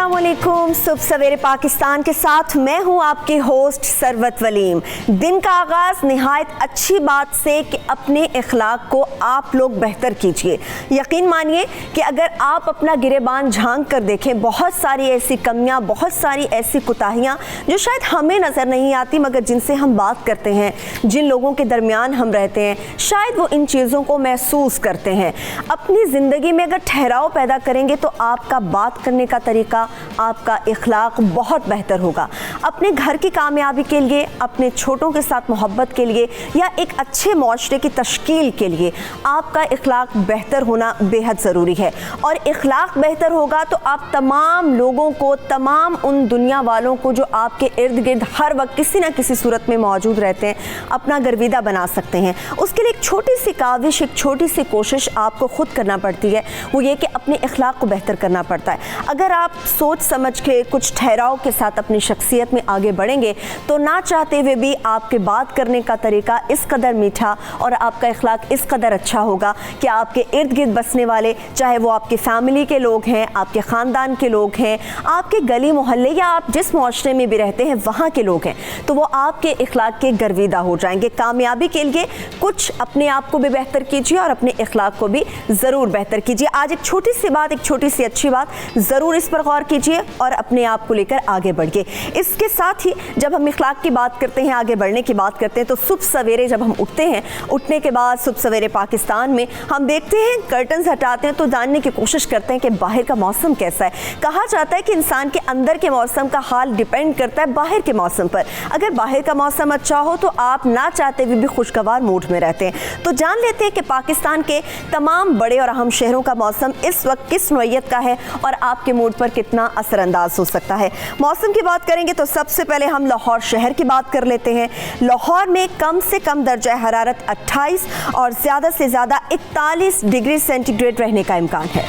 अस्सलामुअलैकुम। सुबह सवेरे पाकिस्तान के साथ मैं हूं आपकी होस्ट सरवत वलीम। दिन का आगाज़ निहायत अच्छी बात से कि अपने इखलाक को आप लोग बेहतर कीजिए। यकीन मानिए कि अगर आप अपना गिरेबान झांक कर देखें, बहुत सारी ऐसी कमियां, बहुत सारी ऐसी कोताहियां जो शायद हमें नज़र नहीं आती, मगर जिनसे हम बात करते हैं, जिन लोगों के दरमियान हम रहते हैं, शायद वो इन चीज़ों को महसूस करते हैं। अपनी ज़िंदगी में अगर ठहराव पैदा करेंगे तो आपका बात करने का तरीका, आपका इखलाक बहुत बेहतर होगा। अपने घर की कामयाबी के लिए, अपने छोटों के साथ मोहब्बत के लिए या एक अच्छे माशरे की तश्कील के लिए आपका इखलाक बेहतर होना बेहद ज़रूरी है। और इखलाक बेहतर होगा तो आप तमाम लोगों को, तमाम उन दुनिया वालों को जो आपके इर्द गिर्द हर वक्त किसी न किसी सूरत में मौजूद रहते हैं, अपना गर्विदा बना सकते हैं। उसके लिए एक छोटी सी काविश, एक छोटी सी कोशिश आपको खुद करना पड़ती है। वो ये कि अपने इखलाक को बेहतर करना पड़ता है। अगर आप सोच समझ के कुछ ठहराव के साथ अपनी शख्सियत में आगे बढ़ेंगे तो ना चाहते हुए भी आपके बात करने का तरीका इस कदर मीठा और आपका इखलाक इस कदर अच्छा होगा कि आपके इर्द गिर्द बसने वाले, चाहे वो आपकी फैमिली के लोग हैं, आपके ख़ानदान के लोग हैं, आपके गली मोहल्ले या आप जिस माशरे में भी रहते हैं वहाँ के लोग हैं, तो वो आपके इखलाक के गर्विदा हो जाएंगे। कामयाबी के लिए कुछ अपने आप को भी बेहतर कीजिए और अपने इखलाक को भी ज़रूर बेहतर कीजिए। आज एक छोटी सी बात, एक छोटी सी अच्छी बात, ज़रूर इस पर गौर कीजिए और अपने आप को लेकर आगे बढ़िए। इसके साथ ही जब हम इखलाक की बात करते हैं, आगे बढ़ने की बात करते हैं, तो सुबह सवेरे जब हम उठते हैं, उठने के बाद सुबह सवेरे पाकिस्तान में हम देखते हैं, कर्टन्स हटाते हैं तो जानने की कोशिश करते हैं कि बाहर का मौसम कैसा है। कहा जाता है कि इंसान के अंदर के मौसम का हाल डिपेंड करता है बाहर के मौसम पर। अगर बाहर का मौसम अच्छा हो तो आप ना चाहते हुए भी खुशगवार मूड में रहते हैं। तो जान लेते हैं कि पाकिस्तान के तमाम बड़े और अहम शहरों का मौसम इस वक्त किस नौइयत का है और आपके मूड पर कितना असरअंदाज हो सकता है। मौसम की बात करेंगे तो सबसे पहले हम लाहौर शहर की बात कर लेते हैं। लाहौर में कम से कम दर्जा हरारत 28 और ज़्यादा से ज़्यादा 41 डिग्री सेंटीग्रेड रहने का इम्कान है।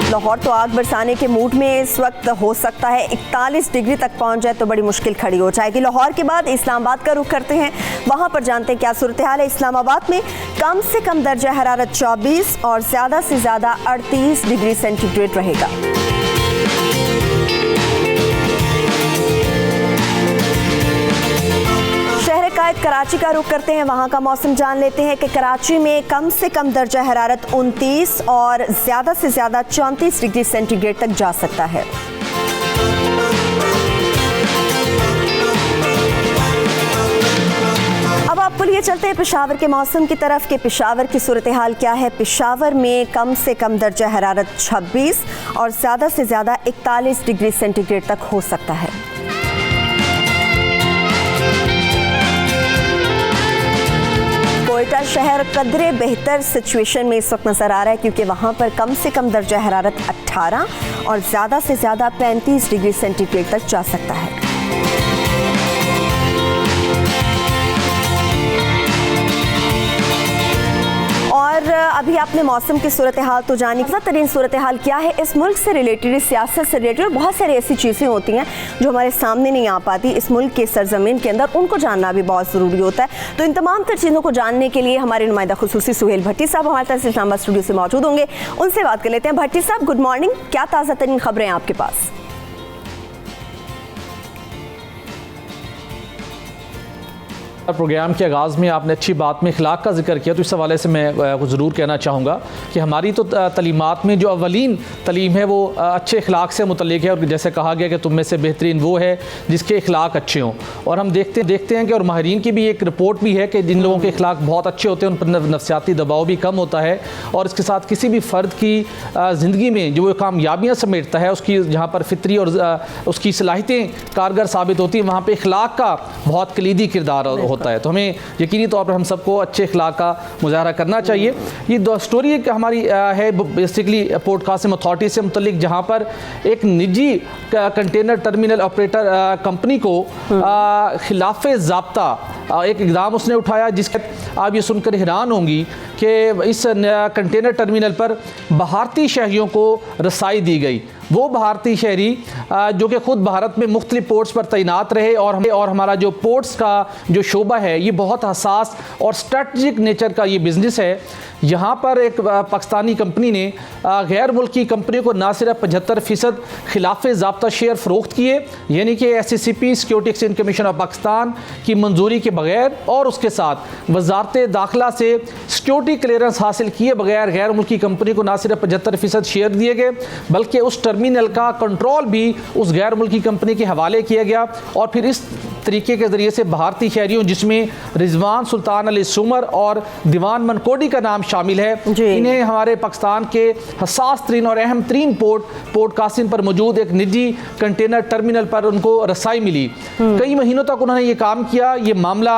लाहौर तो आग बरसाने के मूड में इस वक्त हो सकता है। 41 डिग्री तक पहुंच जाए तो बड़ी मुश्किल खड़ी हो जाएगी। लाहौर के बाद इस्लामाबाद का रुख करते हैं, वहां पर जानते हैं क्या सूरत हाल है। इस्लामाबाद में कम से कम दर्जा हरारत 24 और ज़्यादा से ज़्यादा 38 डिग्री सेंटीग्रेड रहेगा। कराची का रुख करते हैं, वहां का मौसम जान लेते हैं कि कराची में कम से कम दर्जा हरारत 29 और ज़्यादा से ज़्यादा 34 डिग्री सेंटीग्रेड तक जा सकता है। अब आपको लिए चलते हैं पेशावर के मौसम की तरफ कि पेशावर की सूरत हाल क्या है। पेशावर में कम से कम दर्जा हरारत 26 और ज़्यादा से ज़्यादा 41 डिग्री सेंटीग्रेड तक हो सकता है। कोयटा शहर कदरे बेहतर सिचुएशन में इस वक्त नज़र आ रहा है क्योंकि वहाँ पर कम से कम दर्जा हरारत 18 और ज़्यादा से ज़्यादा 35 डिग्री सेंटीग्रेड तक जा सकता है। और अभी आपने मौसम की सूरत हाल तो जानी, तरीन सूरत हाल क्या है इस मुल्क से रिलेटेड, सियासत से रिलेटेड, और बहुत सारी ऐसी चीज़ें होती हैं जो हमारे सामने नहीं आ पाती इस मुल्क के सरजमीन के अंदर, उनको जानना भी बहुत ज़रूरी होता है। तो इन तमाम तर चीज़ों को जानने के लिए हमारे नुमाइंदा खुसूसी सुहेल भट्टी साहब हमारे तरफ से इस्लामाबाद स्टूडियो से मौजूद होंगे, उनसे बात कर लेते हैं। भट्टी साहब, गुड मॉर्निंग, क्या ताज़ा तरीन खबरें हैं आपके पास? प्रोग्राम के आगाज़ में आपने अच्छी बात में इखलाक का जिक्र किया, तो इस हवाले से मैं कुछ ज़रूर कहना चाहूँगा कि हमारी तो तलीमात में जो अवलीन तलीम है वो अच्छे इखलाक से मुतल्लिक है। और जैसे कहा गया कि तुम में से बेहतरीन वो है जिसके इखलाक अच्छे हों। और हम देखते हैं कि और माहिरीन की भी एक रिपोर्ट भी है कि जिन लोगों के इखलाक बहुत अच्छे होते हैं उन पर नफसियाती दबाव भी कम होता है। और इसके साथ किसी भी फ़र्द की ज़िंदगी में जो वो कामयाबियाँ समेटता है, उसकी जहाँ पर फितरी और उसकी सलाहियतें कारगर साबित होती हैं, वहाँ पर इखलाक का बहुत कलीदी किरदार होता है। तो हमें यकीनी तौर पर हम सबको अच्छे इखलाक का मुजाहरा करना चाहिए। ये स्टोरी हमारी है बेसिकली पोर्ट कासिम अथॉरिटी से मुतल्लिक, जहाँ पर एक निजी कंटेनर टर्मिनल ऑपरेटर कंपनी को खिलाफ ज़ाब्ता एक इक़दाम उसने उठाया, जिसके आप ये सुनकर हैरान होंगी कि इस कंटेनर टर्मिनल पर भारतीय शहरियों को रसाई दी गई। वो भारतीय शहरी जो कि खुद भारत में मुख्तलिफ पोर्ट्स पर तैनात रहे और हमारा जो पोर्ट्स का जो शोबा है ये बहुत हसास और स्ट्रेटजिक नेचर का ये बिज़नेस है। यहाँ पर एक पाकिस्तानी कंपनी ने गैर मुल्की कंपनी को ना सिर्फ 75% खिलाफ ज़ाब्ता शेयर फ़रोख्त किए, यानी कि SCCP security exchange commission of Pakistan की मंजूरी के बगैर, और उसके साथ वजारत दाखिला से सिक्योरिटी क्लियरेंस हासिल किए बगैर गैर मुल्की कंपनी को ना सिर्फ 75% शेयर दिए गए बल्कि उस टर्मिनल का कंट्रोल भी उस गैर मुल्की कंपनी के हवाले किया गया। और फिर इस तरीके के ज़रिए से भारतीय शहरियों जिसमें रिजवान सुल्तान अली सुमर और दीवान मनकोडी का नाम शामिल है, इन्हें हमारे पाकिस्तान के हसास तरीन और अहम तरीन पोर्ट कासिम पर मौजूद एक निजी कंटेनर टर्मिनल पर उनको रसाई मिली। कई महीनों तक उन्होंने ये काम किया। ये मामला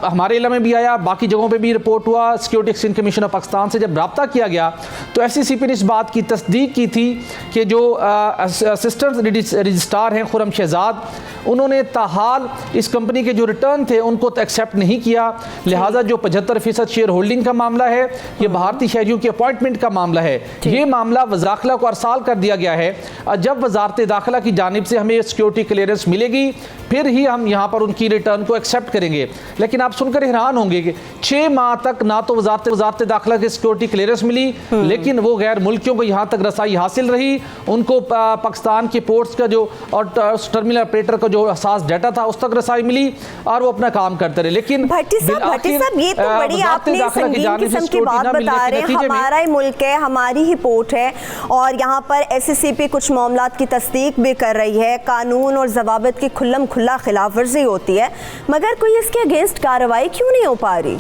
हमारे इलाके में भी आया, बाकी जगहों पे भी रिपोर्ट हुआ। Security exchange commission of Pakistan से जब रब्ता किया गया तो SCCP ने इस बात की तस्दीक की थी कि जो असिस्टेंट रजिस्ट्रार हैं खुरम शहजाद, उन्होंने ताहाल इस कंपनी के जो रिटर्न थे उनको तो एक्सेप्ट नहीं किया। लिहाजा जो 75% शेयर होल्डिंग का मामला है ये भारतीय शहरियों की अपॉइंटमेंट का मामला है। ये मामला वज़ारत को अरसाल कर दिया गया है। जब वजारत दाखिला की जानिब से हमें सिक्योरिटी क्लियरेंस मिलेगी फिर ही हम यहाँ पर उनकी रिटर्न को एक्सेप्ट करेंगे। लेकिन आप सुनकर हैरान होंगे कि 6 माह तक ना तो वजारत दाखिला की सिक्योरिटी क्लियरेंस मिली, लेकिन वो गैर मुल्कियों को यहाँ तक रसाई हासिल रही। उनको पाकिस्तान के पोर्ट्स का जो और टर्मिनल ऑपरेटर का जो हसास डाटा था उस तक रसाई मिली और वो अपना काम करते रहे। लेकिन भट्टी साहब ये तो बड़ी आपने संगीन किस्म की बात बता रहे हैं। हमारा ही मुल्क है, हमारी ही पोर्ट है और यहाँ पर SCCP कुछ मामलात की तस्दीक भी कर रही है। कानून और ज़वाबित की खुल्लम खुल्ला खिलाफ वर्जी होती है, मगर कोई इसके अगेंस्ट कार्रवाई क्यों नहीं हो पा रही?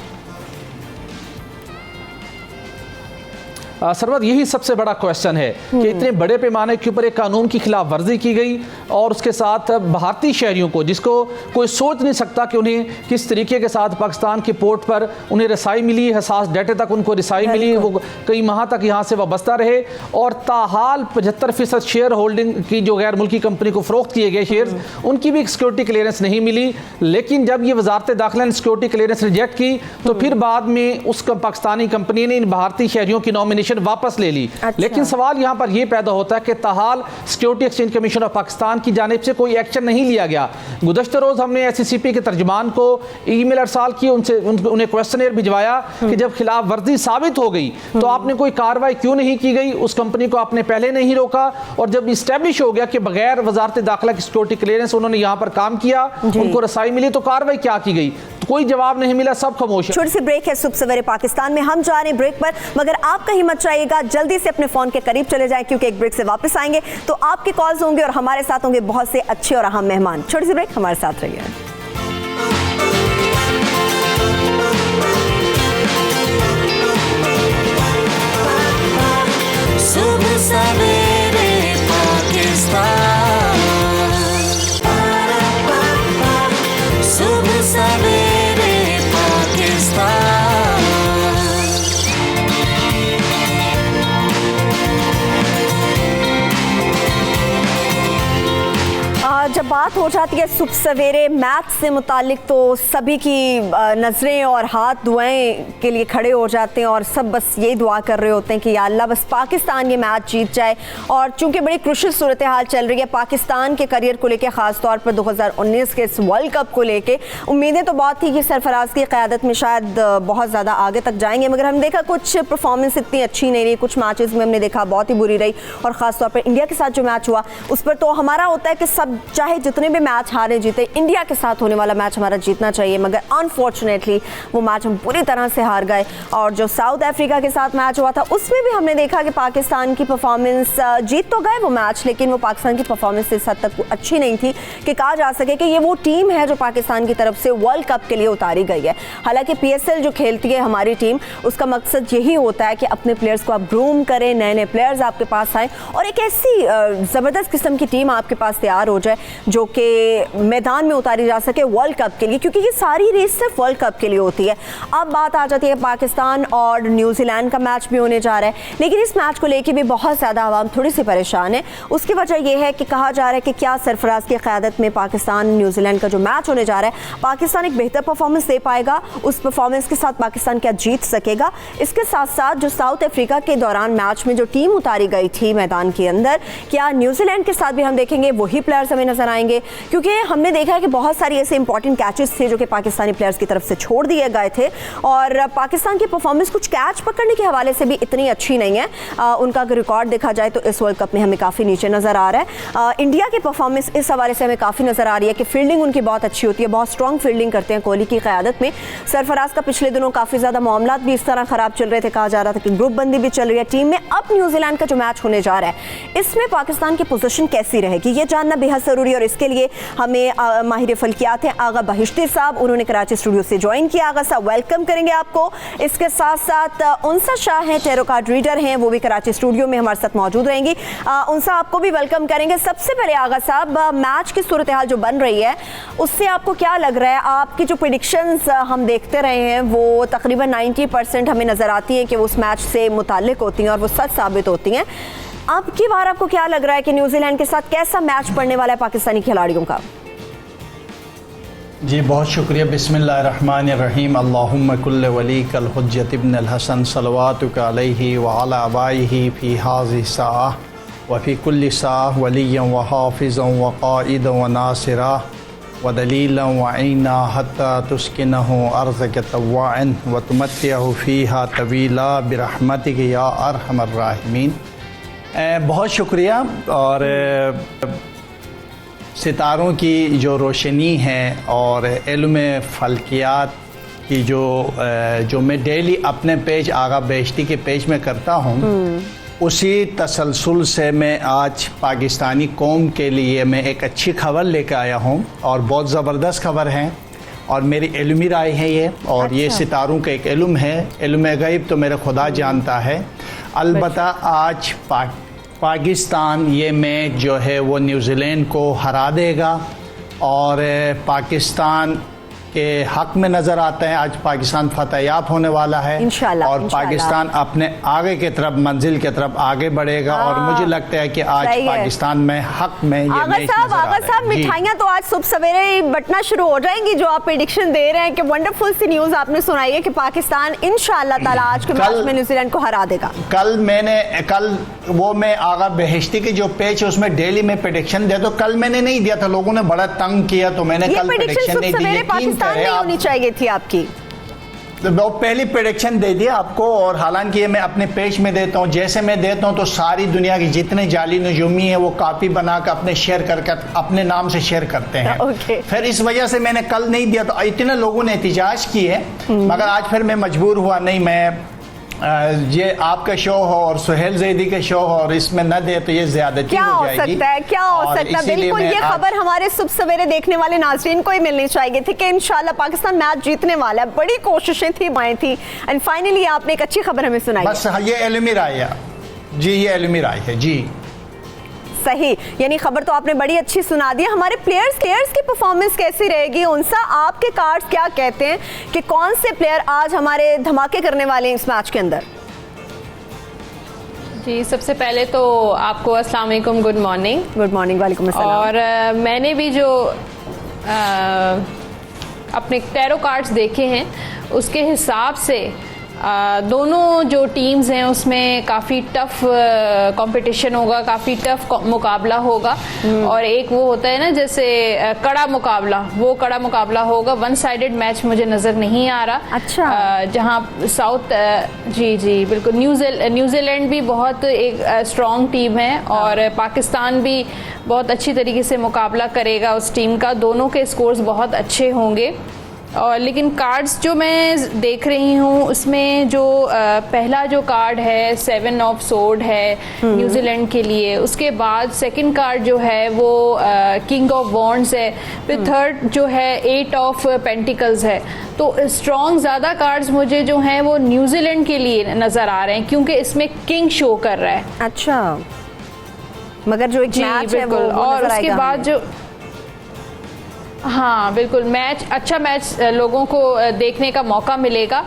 सरवत, यही सबसे बड़ा क्वेश्चन है कि इतने बड़े पैमाने के ऊपर एक कानून की खिलाफ वर्जी की गई और उसके साथ भारतीय शहरियों को, जिसको कोई सोच नहीं सकता कि उन्हें किस तरीके के साथ पाकिस्तान के पोर्ट पर उन्हें रसाई मिली, हसास डाटे तक उनको रसाई मिली, वो कई माह तक यहाँ से वाबस्ता रहे और ताहाल 75% शेयर होल्डिंग की जो गैर मुल्की कंपनी को फ़रोख्त किए गए शेयर, उनकी भी सिक्योरिटी क्लियरेंस नहीं मिली। लेकिन जब ये वजारत दाखिला ने सिक्योरिटी क्लियरेंस रिजेक्ट की तो फिर बाद में उस पाकिस्तानी कंपनी ने इन भारतीय शहरियों की नॉमिनेशन वापस ले ली। लेकिन सवाल यहां पर यह पैदा होता है कि ताहाल security exchange commission of Pakistan की जानिब से कोई एक्शन नहीं लिया गया। गुज़श्ता रोज हमने SCCP के तर्जुमान को ईमेल अरसाल की, उन्हें क्वेश्चनेयर भिजवाया कि जब खिलाफ वर्जी साबित हो गई तो आपने कोई कार्रवाई क्यों नहीं की गई, उस कंपनी को आपने पहले नहीं रोका, और जब इस्टेब्लिश हो गया कि बगैर वजारत दाखिला की सिक्योरिटी क्लियरेंस उन्होंने यहाँ पर काम किया, उनको रसाई मिली, तो कार्रवाई क्या की गई? कोई जवाब नहीं मिला, सब खामोश है। छोटी सी ब्रेक है सुबह सवेरे पाकिस्तान में, हम जा रहे हैं ब्रेक पर, मगर आप कहीं मत जाइएगा, जल्दी से अपने फोन के करीब चले जाएं क्योंकि एक ब्रेक से वापस आएंगे तो आपके कॉल्स होंगे और हमारे साथ होंगे बहुत से अच्छे और अहम मेहमान। छोटी सी ब्रेक, हमारे साथ रहिए। सुबह सवेरे पाकिस्तान, सुबह सवेरे पाकिस्तान। जब बात हो जाती है सुबह सवेरे मैच से मुतालिक तो सभी की नज़रें और हाथ दुआएं के लिए खड़े हो जाते हैं और सब बस यही दुआ कर रहे होते हैं कि या अल्लाह बस पाकिस्तान ये मैच जीत जाए। और चूंकि बड़ी क्रुशियल सूरत हाल चल रही है पाकिस्तान के करियर को लेकर, ख़ास तौर पर 2019 के इस वर्ल्ड कप को लेके उम्मीदें तो बहुत थी कि सरफराज की क़यादत में शायद बहुत ज़्यादा आगे तक जाएंगे, मगर हम देखा कुछ परफॉर्मेंस इतनी अच्छी नहीं रही। कुछ मैचेस में हमने देखा बहुत ही बुरी रही और ख़ास तौर पर इंडिया के साथ जो मैच हुआ उस पर तो हमारा होता है कि सब चाहे जितने भी मैच हारे जीते, इंडिया के साथ होने वाला मैच हमारा जीतना चाहिए, मगर अनफॉर्चुनेटली वो मैच हम पूरी तरह से हार गए। और जो साउथ अफ्रीका के साथ मैच हुआ था उसमें भी हमने देखा कि पाकिस्तान की परफॉर्मेंस, जीत तो गए वो मैच, लेकिन वो पाकिस्तान की परफॉर्मेंस इस हद तक अच्छी नहीं थी कि कहा जा सके कि ये वो टीम है जो पाकिस्तान की तरफ से वर्ल्ड कप के लिए उतारी गई है। हालांकि PSL जो खेलती है हमारी टीम, उसका मकसद यही होता है कि अपने प्लेयर्स को आप ग्रूम करें, नए नए प्लेयर्स आपके पास आए और एक ऐसी ज़बरदस्त किस्म की टीम आपके पास तैयार हो जाए जो कि कि मैदान में उतारी जा सके वर्ल्ड कप के लिए, क्योंकि ये सारी रेस सिर्फ वर्ल्ड कप के लिए होती है। अब बात आ जाती है पाकिस्तान और न्यूजीलैंड का मैच भी होने जा रहा है, लेकिन इस मैच को लेकर भी बहुत ज़्यादा आवाम थोड़ी सी परेशान है। उसकी वजह यह है कि कहा जा रहा है कि क्या सरफराज की क़यादत में पाकिस्तान न्यूजीलैंड का जो मैच होने जा रहा है, पाकिस्तान एक बेहतर परफॉर्मेंस दे पाएगा, उस परफॉर्मेंस के साथ पाकिस्तान क्या जीत सकेगा। इसके साथ साथ जो साउथ अफ्रीका के दौरान मैच में जो टीम उतारी गई थी मैदान के अंदर, क्या न्यूजीलैंड के साथ भी हम देखेंगे वही प्लेयर्स हमें नजर आएंगे, क्योंकि हमने देखा है कि बहुत सारी ऐसे इंपॉर्टेंट कैचेस थे जो कि पाकिस्तानी प्लेयर्स की तरफ से छोड़ दिए गए थे, और पाकिस्तान की परफॉर्मेंस कुछ कैच पकड़ने के हवाले से भी इतनी अच्छी नहीं है। उनका अगर रिकॉर्ड देखा जाए तो इस वर्ल्ड कप में हमें काफ़ी नीचे नज़र आ रहा है। इंडिया की परफॉर्मेंस इस हवाले से हमें काफ़ी नज़र आ रही है कि फील्डिंग उनकी बहुत अच्छी होती है, बहुत स्ट्रॉन्ग फील्डिंग करते हैं कोहली की क़यादत में। सरफराज का पिछले दिनों काफ़ी ज़्यादा मामला भी इस तरह ख़राब चल रहे थे, कहा जा रहा था कि ग्रुप बंदी भी चल रही है टीम में। अब न्यूजीलैंड का जो मैच होने जा रहा है, इसमें पाकिस्तान की पोजीशन कैसी रहेगी, ये जानना बेहद ज़रूरी है। और इसके लिए हमें माहिर फल्कियात हैं आगा बहिश्ती साहब, उन्होंने कराची स्टूडियो से ज्वाइन किया। आगा साहब वेलकम करेंगे आपको। इसके साथ साथ उनसा शाह हैं, टैरो कार्ड रीडर हैं, वो भी कराची स्टूडियो में हमारे साथ मौजूद रहेंगी। उनसा आपको भी वेलकम करेंगे। सबसे पहले आगा साहब, मैच की सूरत हाल जो बन रही है उससे आपको क्या लग रहा है? आपकी जो प्रेडिक्शंस हम देखते रहे हैं वो तकरीबन 90% हमें नज़र आती हैं कि वो उस मैच से मुताल्लिक होती हैं और वो सच साबित होती हैं। अब की बार आपको क्या लग रहा है कि न्यूजीलैंड के साथ कैसा मैच पड़ने वाला है पाकिस्तानी खिलाड़ियों का? जी बहुत शुक्रिया। बिस्मिल्लाहिर्रहमानिर्रहीम। अल्लाहुम्मा कुल्ल वली कल हुज्जत इब्न अल हसन सलवातुका अलैहि व अला आबाइही फी हाज़िहि साअह व फी कुल्लि साअह वलिय्यन व हाफ़िज़न व क़ाइदन व नासिरा व दलीलन व ऐना हत्ता तुस्किनहु अर्ज़क तव्वाअन व तुमत्तिअहु फ़ीहा तवीला बिरहमतिका या अरहमर राहिमीन। बहुत शुक्रिया। और सितारों की जो रोशनी है और इल्म फ़ल्कियात की जो मैं डेली अपने पेज आगा बेहश्ती के पेज में करता हूँ, उसी तसलसल से मैं आज पाकिस्तानी कौम के लिए मैं एक अच्छी खबर लेकर आया हूँ, और बहुत ज़बरदस्त खबर है और मेरी इल्मी राय है ये। और अच्छा। ये सितारों का एक इल्म है, इल्म गैब तो मेरा खुदा जानता है। अलबत्ता आज पाकिस्तान ये मैच जो है वो न्यूजीलैंड को हरा देगा, और पाकिस्तान के हक़ में नज़र आता है। आज पाकिस्तान फतेहयाब होने वाला है इंशाल्लाह, और पाकिस्तान अपने आगे की तरफ मंजिल की तरफ आगे बढ़ेगा। और मुझे लगता है कि आज पाकिस्तान में हक़ में ये मैच नज़र आ रहा है। मिठाइयाँ तो आज सुबह सवेरे बटना शुरू हो जाएंगी, जो आप प्रेडिक्शन दे रहे हैं कि वंडरफुल सी न्यूज़ आपने सुनाई है कि पाकिस्तान इंशाल्लाह ताला आज के मैच में न्यूजीलैंड को हरा देगा। कल वो मैं आगा बेहश्ती के जो पेज है उसमें डेली में प्रेडिक्शन दे, तो कल मैंने नहीं दिया था, लोगों ने बड़ा तंग किया, तो मैंने कल प्रेडिक्शन नहीं दी। नहीं होनी चाहिए थी आपकी, तो वो पहली प्रेडिक्शन दे दिया आपको। और हालांकि ये मैं अपने पेज में देता हूँ, जैसे मैं देता हूँ तो सारी दुनिया की जितने जाली नजूमी है वो कॉपी बना कर अपने शेयर करके अपने नाम से शेयर करते हैं। फिर इस वजह से मैंने कल नहीं दिया, तो इतने लोगों ने एहतिजाज किए, मगर आज फिर मैं मजबूर हुआ, नहीं मैं ये आपका शो हो और सुहेल जैदी का शो हो और इसमें न दे तो ये ज्यादती हो जाएगी। क्या हो सकता है? बिल्कुल, ये खबर हमारे सुबह सवेरे देखने वाले नाज़रीन को ही मिलनी चाहिए थी कि इंशाल्लाह पाकिस्तान मैच जीतने वाला है। बड़ी कोशिशें थी, बाएं थी, एंड फाइनली आपने एक अच्छी खबर हमें सुनाई। बस ये इल्मी राय है जी, ये इल्मी राय है जी। सही, यानी खबर तो आपने बड़ी अच्छी सुना दी। हमारे प्लेयर्स की परफॉर्मेंस कैसी रहेगी? उनसा आपके कार्ड्स क्या कहते हैं कि कौन से प्लेयर आज हमारे धमाके करने वाले हैं इस मैच के अंदर? जी, सबसे पहले तो आपको अस्सलाम वालेकुम, गुड मॉर्निंग। गुड मॉर्निंग, वालेकुम अस्सलाम। और मैंने भी जो अपने टैरो कार्ड्स देखे हैं उसके हिसाब से दोनों जो टीम्स हैं उसमें काफ़ी टफ कंपटीशन होगा, काफ़ी टफ मुकाबला होगा। और एक वो होता है ना जैसे कड़ा मुकाबला, वो कड़ा मुकाबला होगा। वन साइडेड मैच मुझे नज़र नहीं आ रहा। अच्छा। जहाँ साउथ जी बिल्कुल, न्यूजीलैंड भी बहुत एक स्ट्रॉन्ग टीम है और पाकिस्तान भी बहुत अच्छी तरीके से मुकाबला करेगा उस टीम का। दोनों के स्कोर्स बहुत अच्छे होंगे। और लेकिन कार्ड्स जो मैं देख रही हूँ उसमें जो पहला जो कार्ड है 7 ऑफ सोर्ड है न्यूजीलैंड के लिए, उसके बाद सेकंड कार्ड जो है वो किंग ऑफ वॉन्ड्स है, फिर थर्ड जो है 8 ऑफ पेंटिकल्स है। तो स्ट्रॉन्ग ज़्यादा कार्ड्स मुझे जो हैं वो न्यूजीलैंड के लिए नज़र आ रहे हैं क्योंकि इसमें किंग शो कर रहा है। अच्छा, मगर जो एक मैच है वो और उसके बाद जो हाँ बिल्कुल, अच्छा मैच लोगों को देखने का मौका मिलेगा।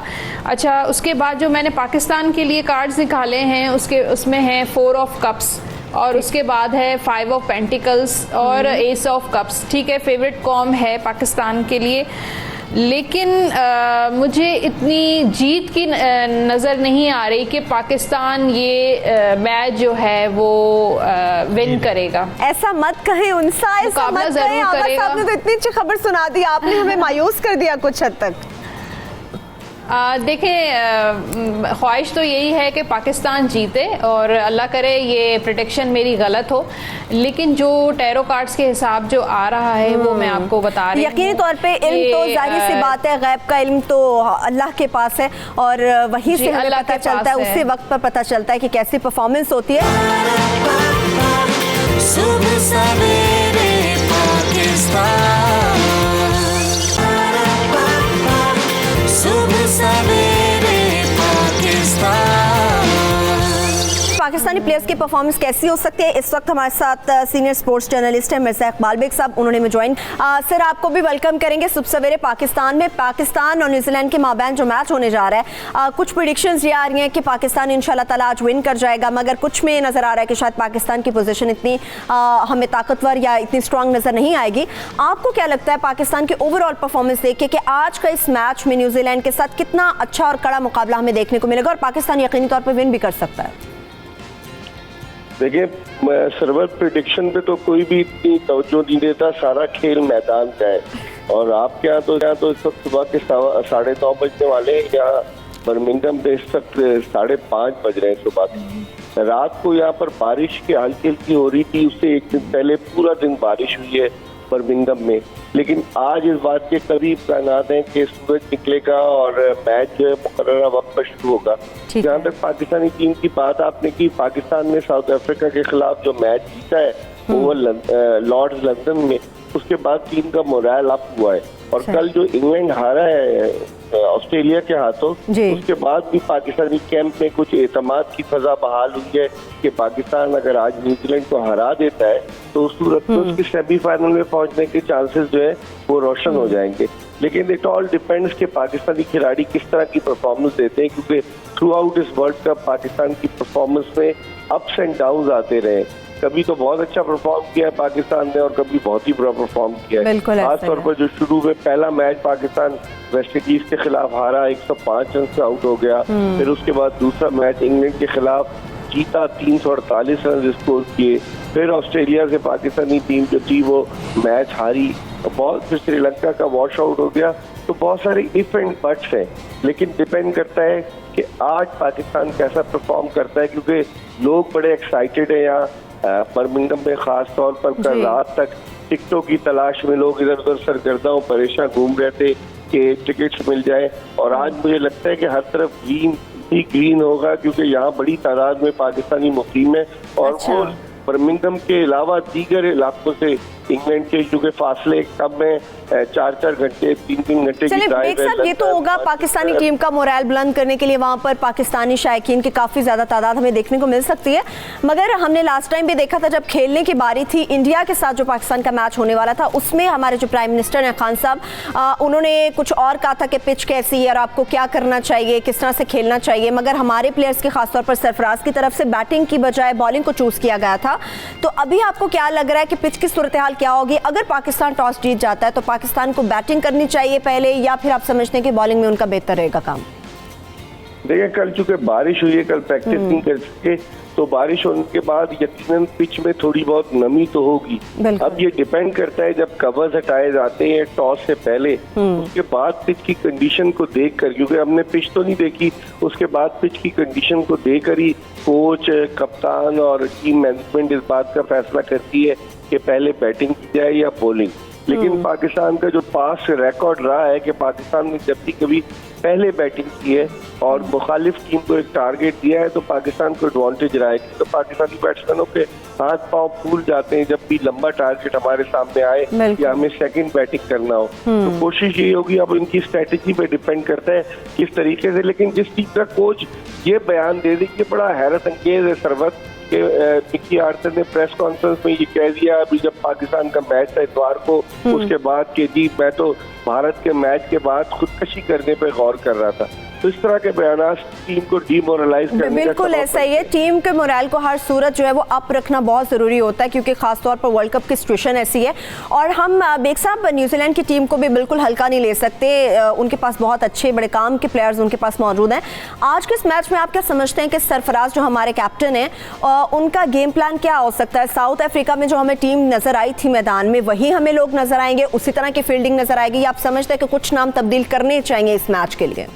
अच्छा, उसके बाद जो मैंने पाकिस्तान के लिए कार्ड्स निकाले हैं उसमें हैं 4 ऑफ कप्स और उसके बाद है 5 ऑफ पेंटिकल्स और एस ऑफ कप्स। ठीक है, फेवरेट कॉम है पाकिस्तान के लिए, लेकिन मुझे इतनी जीत की नज़र नहीं आ रही कि पाकिस्तान ये मैच जो है वो विन करेगा। ऐसा मत कहें उनसा, ऐसा मत कहें। आगा साहब ने तो इतनी अच्छी खबर सुना दी, आपने हमें मायूस कर दिया कुछ हद तक। देखें, ख्वाहिश तो यही है कि पाकिस्तान जीते और अल्लाह करे ये प्रेडिक्शन मेरी गलत हो, लेकिन जो टैरो कार्ड्स के हिसाब जो आ रहा है वो मैं आपको बता रही हूँ। यकीनी तौर पे इल्म तो जाहिर सी बात है, गैब का इल्म तो अल्लाह के पास है और वहीं से हमें पता चलता है, उसी वक्त पर पता चलता है कि कैसी परफॉर्मेंस होती है। सुबह सवेरे पाकिस्तान, सुबह सवेरे पाकिस्तान। पाकिस्तानी प्लेयर्स की परफॉर्मेंस कैसी हो सकती है, इस वक्त हमारे साथ सीनियर स्पोर्ट्स जर्नलिस्ट हैं मिर्ज़ा इकबाल बेग साहब, उन्होंने में ज्वाइन। सर, आपको भी वेलकम करेंगे सुबह सवेरे पाकिस्तान में। पाकिस्तान और न्यूजीलैंड के माबैन जो मैच होने जा रहा है, कुछ प्रेडिक्शंस ये आ रही हैं कि पाकिस्तान इंशाल्लाह ताला आज विन कर जाएगा, मगर कुछ में नज़र आ रहा है कि शायद पाकिस्तान की पोजीशन इतनी हमें ताकतवर या इतनी स्ट्रांग नज़र नहीं आएगी। आपको क्या लगता है पाकिस्तान की ओवरऑल परफॉर्मेंस देख के कि आज का इस मैच में न्यूजीलैंड के साथ कितना अच्छा और कड़ा मुकाबला हमें देखने को मिलेगा और पाकिस्तान यकीनी तौर पर विन भी कर सकता है? देखिए, सर्वर प्रेडिक्शन पे तो कोई भी इतनी तवज्जो नहीं देता, सारा खेल मैदान का है। और आपके यहाँ तो इस वक्त सुबह के 9:30 बजने वाले हैं, यहाँ बर्मिंघम में इस वक्त 5:30 बज रहे हैं सुबह के। रात को यहाँ पर बारिश की हल्की हल्की हो रही थी, उससे एक दिन पहले पूरा दिन बारिश हुई है बर्मिंघम में, लेकिन आज इस बात के करीब कायनात हैं कि सूरज निकलेगा और मैच जो है मुकर्ररा वक्त पर शुरू होगा। जहाँ तक पाकिस्तानी टीम की बात आपने की, पाकिस्तान ने साउथ अफ्रीका के खिलाफ जो मैच जीता है वो लॉर्ड्स लंदन में, उसके बाद टीम का मोरल अप हुआ है। और कल जो इंग्लैंड हारा है ऑस्ट्रेलिया के हाथों, उसके बाद भी पाकिस्तानी कैंप में कुछ एतमाद की फजा बहाल हुई है कि पाकिस्तान अगर आज न्यूजीलैंड को हरा देता है तो उस सूरत में उसके सेमीफाइनल में पहुंचने के चांसेस जो है वो रोशन हो जाएंगे। लेकिन इट ऑल डिपेंड्स कि पाकिस्तानी खिलाड़ी किस तरह की परफॉर्मेंस देते हैं, क्योंकि थ्रू आउट इस वर्ल्ड कप पाकिस्तान की परफॉर्मेंस में अप्स एंड डाउन आते रहे। कभी तो बहुत अच्छा परफॉर्म किया है पाकिस्तान ने और कभी बहुत ही बुरा परफॉर्म किया है। खासतौर पर जो शुरू में पहला मैच पाकिस्तान वेस्ट इंडीज के खिलाफ हारा, 105 रन से आउट हो गया, फिर उसके बाद दूसरा मैच इंग्लैंड के खिलाफ जीता, 348 रन स्कोर किए, फिर ऑस्ट्रेलिया से पाकिस्तानी टीम जो थी वो मैच हारी, फिर श्रीलंका का वॉश आउट हो गया। तो बहुत सारे इफ एंड बट्स हैं, लेकिन डिपेंड करता है कि आज पाकिस्तान कैसा परफॉर्म करता है, क्योंकि लोग बड़े एक्साइटेड हैं यहाँ बर्मिंघम में, खास तौर पर कल रात तक टिकटों की तलाश में लोग इधर उधर सरगर्दा और परेशान घूम रहे थे कि टिकट्स मिल जाए। और आज मुझे लगता है कि हर तरफ ग्रीन ही ग्रीन होगा, क्योंकि यहाँ बड़ी तादाद में पाकिस्तानी मुकीम है और वो बर्मिंघम के अलावा दीगर इलाकों से इंग्लैंड के चूंकि फासले कम है, 4-4 घंटे 3-3 घंटे की ड्राइव है। ये तो होगा पाकिस्तानी टीम का मोरल बुलंद करने के लिए, वहां पर पाकिस्तानी शायकीन की काफी ज्यादा तादाद हमें देखने को मिल सकती है। मगर हमने लास्ट टाइम भी देखा था जब खेलने की बारी थी इंडिया के साथ जो पाकिस्तान का मैच होने वाला था, उसमें हमारे जो प्राइम मिनिस्टर हैं खान साहब, उन्होंने कुछ और कहा था कि पिच कैसी है और आपको क्या करना चाहिए, किस तरह से खेलना चाहिए, मगर हमारे प्लेयर्स के खासतौर पर सरफराज की तरफ से बैटिंग की बजाय बॉलिंग को चूज किया गया था। तो अभी आपको क्या लग रहा है कि पिच की सूरत हाल क्या होगी अगर पाकिस्तान टॉस जीत जाता है? तो पाकिस्तान को बैटिंग करनी चाहिए पहले या फिर आप समझते हैं कि बॉलिंग में उनका बेहतर रहेगा काम? देखिए, कल चूंकि बारिश हुई है, कल प्रैक्टिस नहीं कर सके, तो बारिश होने के बाद यकीनन पिच में थोड़ी बहुत नमी तो होगी। अब ये डिपेंड करता है जब कवर्स हटाए जाते हैं टॉस से पहले, उसके बाद पिच की कंडीशन को देखकर, क्योंकि हमने पिच तो नहीं देखी, उसके बाद पिच की कंडीशन को देखकर ही कोच, कप्तान और टीम मैनेजमेंट इस बात का फैसला करती है कि पहले बैटिंग की जाए या बॉलिंग। लेकिन पाकिस्तान का जो पास रिकॉर्ड रहा है कि पाकिस्तान ने जब भी कभी पहले बैटिंग की है और मुखालिफ टीम को एक टारगेट दिया है तो पाकिस्तान को एडवांटेज रहा है। तो पाकिस्तानी बैट्समैनों के हाथ पांव फूल जाते हैं जब भी लंबा टारगेट हमारे सामने आए या हमें सेकंड बैटिंग करना हो। तो कोशिश यही होगी, अब इनकी स्ट्रेटेजी पे डिपेंड करता है किस तरीके से। लेकिन जिस टीम का कोच ये बयान दे दे कि बड़ा हैरत अंगेज है सरवत कि निकी आर्थर ने प्रेस कॉन्फ्रेंस में ये कह दिया अभी जब पाकिस्तान का मैच था इतवार को, उसके बाद कि जी मैं तो भारत के मैच के बाद खुदकशी करने पे गौर कर रहा था। तो इस तरह के बयान टीम को डीमोरलाइज करने का बिल्कुल ऐसा ही है। टीम के मोरल को हर सूरत जो है वो अप रखना बहुत ज़रूरी होता है, क्योंकि खासतौर पर वर्ल्ड कप की सिचुएशन ऐसी है। और हम बेग साहब न्यूजीलैंड की टीम को भी बिल्कुल हल्का नहीं ले सकते, उनके पास बहुत अच्छे बड़े काम के प्लेयर्स उनके पास मौजूद हैं। आज के इस मैच में आप क्या समझते हैं कि सरफराज जो हमारे कैप्टन हैं उनका गेम प्लान क्या हो सकता है? साउथ अफ्रीका में जो हमें टीम नज़र आई थी मैदान में, वही हमें लोग नज़र आएंगे, उसी तरह की फील्डिंग नज़र आएगी, या आप समझते हैं कि कुछ नाम तब्दील करने चाहिए इस मैच के लिए?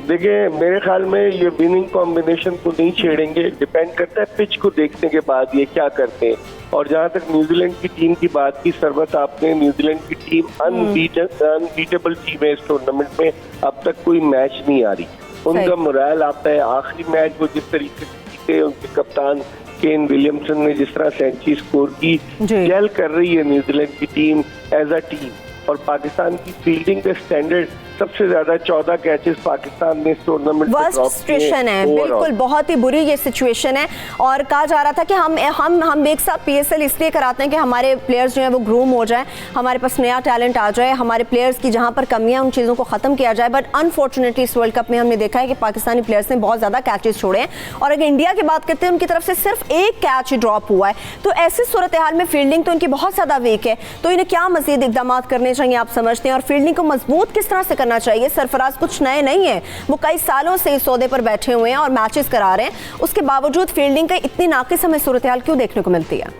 देखिए मेरे ख्याल में ये विनिंग कॉम्बिनेशन को नहीं छेड़ेंगे, डिपेंड करता है पिच को देखने के बाद ये क्या करते हैं। और जहां तक न्यूजीलैंड की टीम की बात की सरबत आपने, न्यूजीलैंड की टीम अनबीटेबल टीम है इस टूर्नामेंट में, अब तक कोई मैच नहीं आ रही। उनका मोरल आता है आखिरी मैच वो जिस तरीके से जीते, उनके कप्तान केन विलियमसन ने जिस तरह सेंचुरी स्कोर की, जेल कर रही है न्यूजीलैंड की टीम एज अ टीम। और पाकिस्तान की फील्डिंग का स्टैंडर्ड सबसे ज्यादा 14 कैचेस पाकिस्तान ने इस टूर्नामेंट में ड्रॉप किए। सिचुएशन है, बिल्कुल बहुत ही बुरी ये सिचुएशन है। और कहा जा रहा था कि हम एक साथ पीएसएल इसलिए कराते हैं कि हमारे प्लेयर्स जो हैं वो ग्रूम हो जाए, हमारे पास नया टैलेंट आ जाए, हमारे प्लेयर्स की जहां पर कमियां उन चीज़ों को ख़त्म किया जाए। बट अनफॉर्चुनेटली इस वर्ल्ड कप में हमने देखा है कि पाकिस्तानी प्लेयर्स ने बहुत ज़्यादा कैचेस छोड़े हैं। और अगर इंडिया की बात करते हैं, उनकी तरफ से सिर्फ एक कैच ड्रॉप हुआ है। तो ऐसी सूरत हाल में फील्डिंग तो इनकी बहुत ज़्यादा वीक है, तो इन्हें क्या मज़ीद इक़दाम करने चाहिए आप समझते हैं? और फील्डिंग को मजबूत किस तरह से करना चाहिए? सरफराज कुछ नए नहीं है, वो कई सालों से इस सौदे पर बैठे हुए हैं और मैचेस करा रहे हैं, उसके बावजूद फील्डिंग का इतनी नाकिस हमें सूरत हाल क्यों देखने को मिलती है?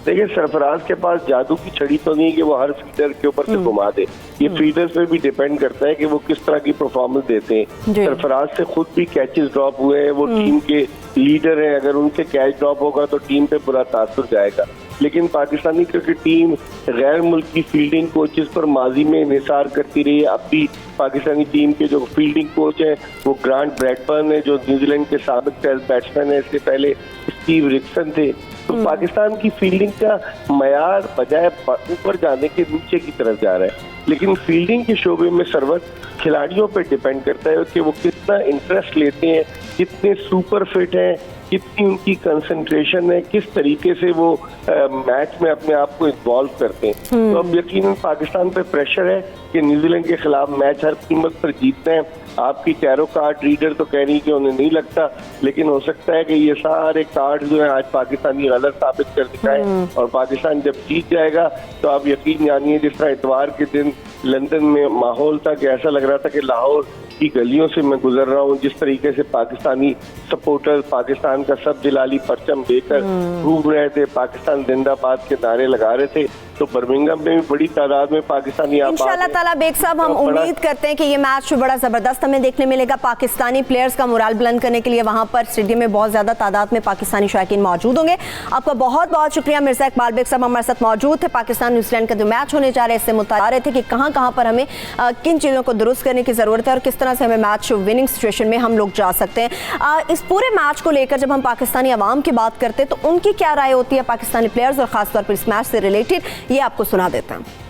देखिए सरफराज के पास जादू की छड़ी तो नहीं है कि वो हर फीडर के ऊपर से घुमा दे, ये फीडर्स पे भी डिपेंड करता है कि वो किस तरह की परफॉर्मेंस देते हैं। सरफराज से खुद भी कैचेस ड्रॉप हुए हैं, वो टीम के लीडर हैं, अगर उनसे कैच ड्रॉप होगा तो टीम पे बुरा तासुर जाएगा। लेकिन पाकिस्तानी क्रिकेट टीम गैर मुल्की फील्डिंग कोचेस पर माजी में इंहिसार करती रही है। अब भी पाकिस्तानी टीम के जो फील्डिंग कोच है वो ग्रांट ब्रैडबर्न है, जो न्यूजीलैंड के साबिक टेस्ट बैट्समैन है, इससे पहले स्टीव रिक्सन थे। तो पाकिस्तान की फील्डिंग का मयार बजाय ऊपर जाने के नीचे की तरफ जा रहा है। लेकिन फील्डिंग के शोबे में सरवत खिलाड़ियों पर डिपेंड करता है कि वो कितना इंटरेस्ट लेते हैं, कितने सुपर फिट हैं, कितनी उनकी कंसंट्रेशन है, किस तरीके से वो मैच में अपने आप को इन्वॉल्व करते हैं। तो अब यकीनन पाकिस्तान पे प्रेशर है कि न्यूजीलैंड के खिलाफ मैच हर कीमत पर जीतना है। आपकी टैरो कार्ड रीडर तो कह रही कि उन्हें नहीं लगता, लेकिन हो सकता है कि ये सारे कार्ड जो है आज पाकिस्तानी गलत साबित कर दिखाए और पाकिस्तान जब जीत जाएगा तो आप यकीन जानिए जिस तरह इतवार के दिन लंदन में माहौल था कि ऐसा लग रहा था कि लाहौर की गलियों से मैं गुजर रहा हूँ, जिस तरीके से पाकिस्तानी सपोर्टर पाकिस्तान का सब जिलाली परचम देकर घूम रहे थे, पाकिस्तान जिंदाबाद के नारे लगा रहे थे। तो बर्मिंघम में भी बड़ी तादाद में पाकिस्तानी इंशाल्लाह ताला बेग साहब हम उम्मीद करते हैं कि ये मैच बड़ा ज़बरदस्त हमें देखने मिलेगा। पाकिस्तानी प्लेयर्स का मोराल बुलंद करने के लिए वहाँ पर स्टेडियम में बहुत ज़्यादा तादाद में पाकिस्तानी शायकीन मौजूद होंगे। आपका बहुत बहुत शुक्रिया मिर्ज़ा इकबाल बेग साहब हमारे साथ मौजूद थे। पाकिस्तान न्यूजीलैंड का जो मैच होने जा रहा है इससे मुताबिक रहे थे कि कहाँ पर हमें किन चीज़ों को दुरुस्त करने की ज़रूरत है और किस तरह से हमें मैच विनिंग सिचुएशन में हम लोग जा सकते हैं। इस पूरे मैच को लेकर जब हम पाकिस्तानी अवाम की बात करते हैं तो उनकी क्या राय होती है पाकिस्तानी प्लेयर्स और ख़ासतौर पर इस मैच से रिलेटेड, ये आपको सुना देते हैं।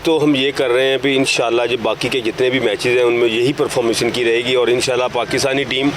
तो हम ये कर रहे हैं भी इंशाल्लाह जो बाकी के जितने भी मैचेस हैं उनमें यही परफॉर्मेंस इनकी रहेगी और इंशाल्लाह पाकिस्तानी टीम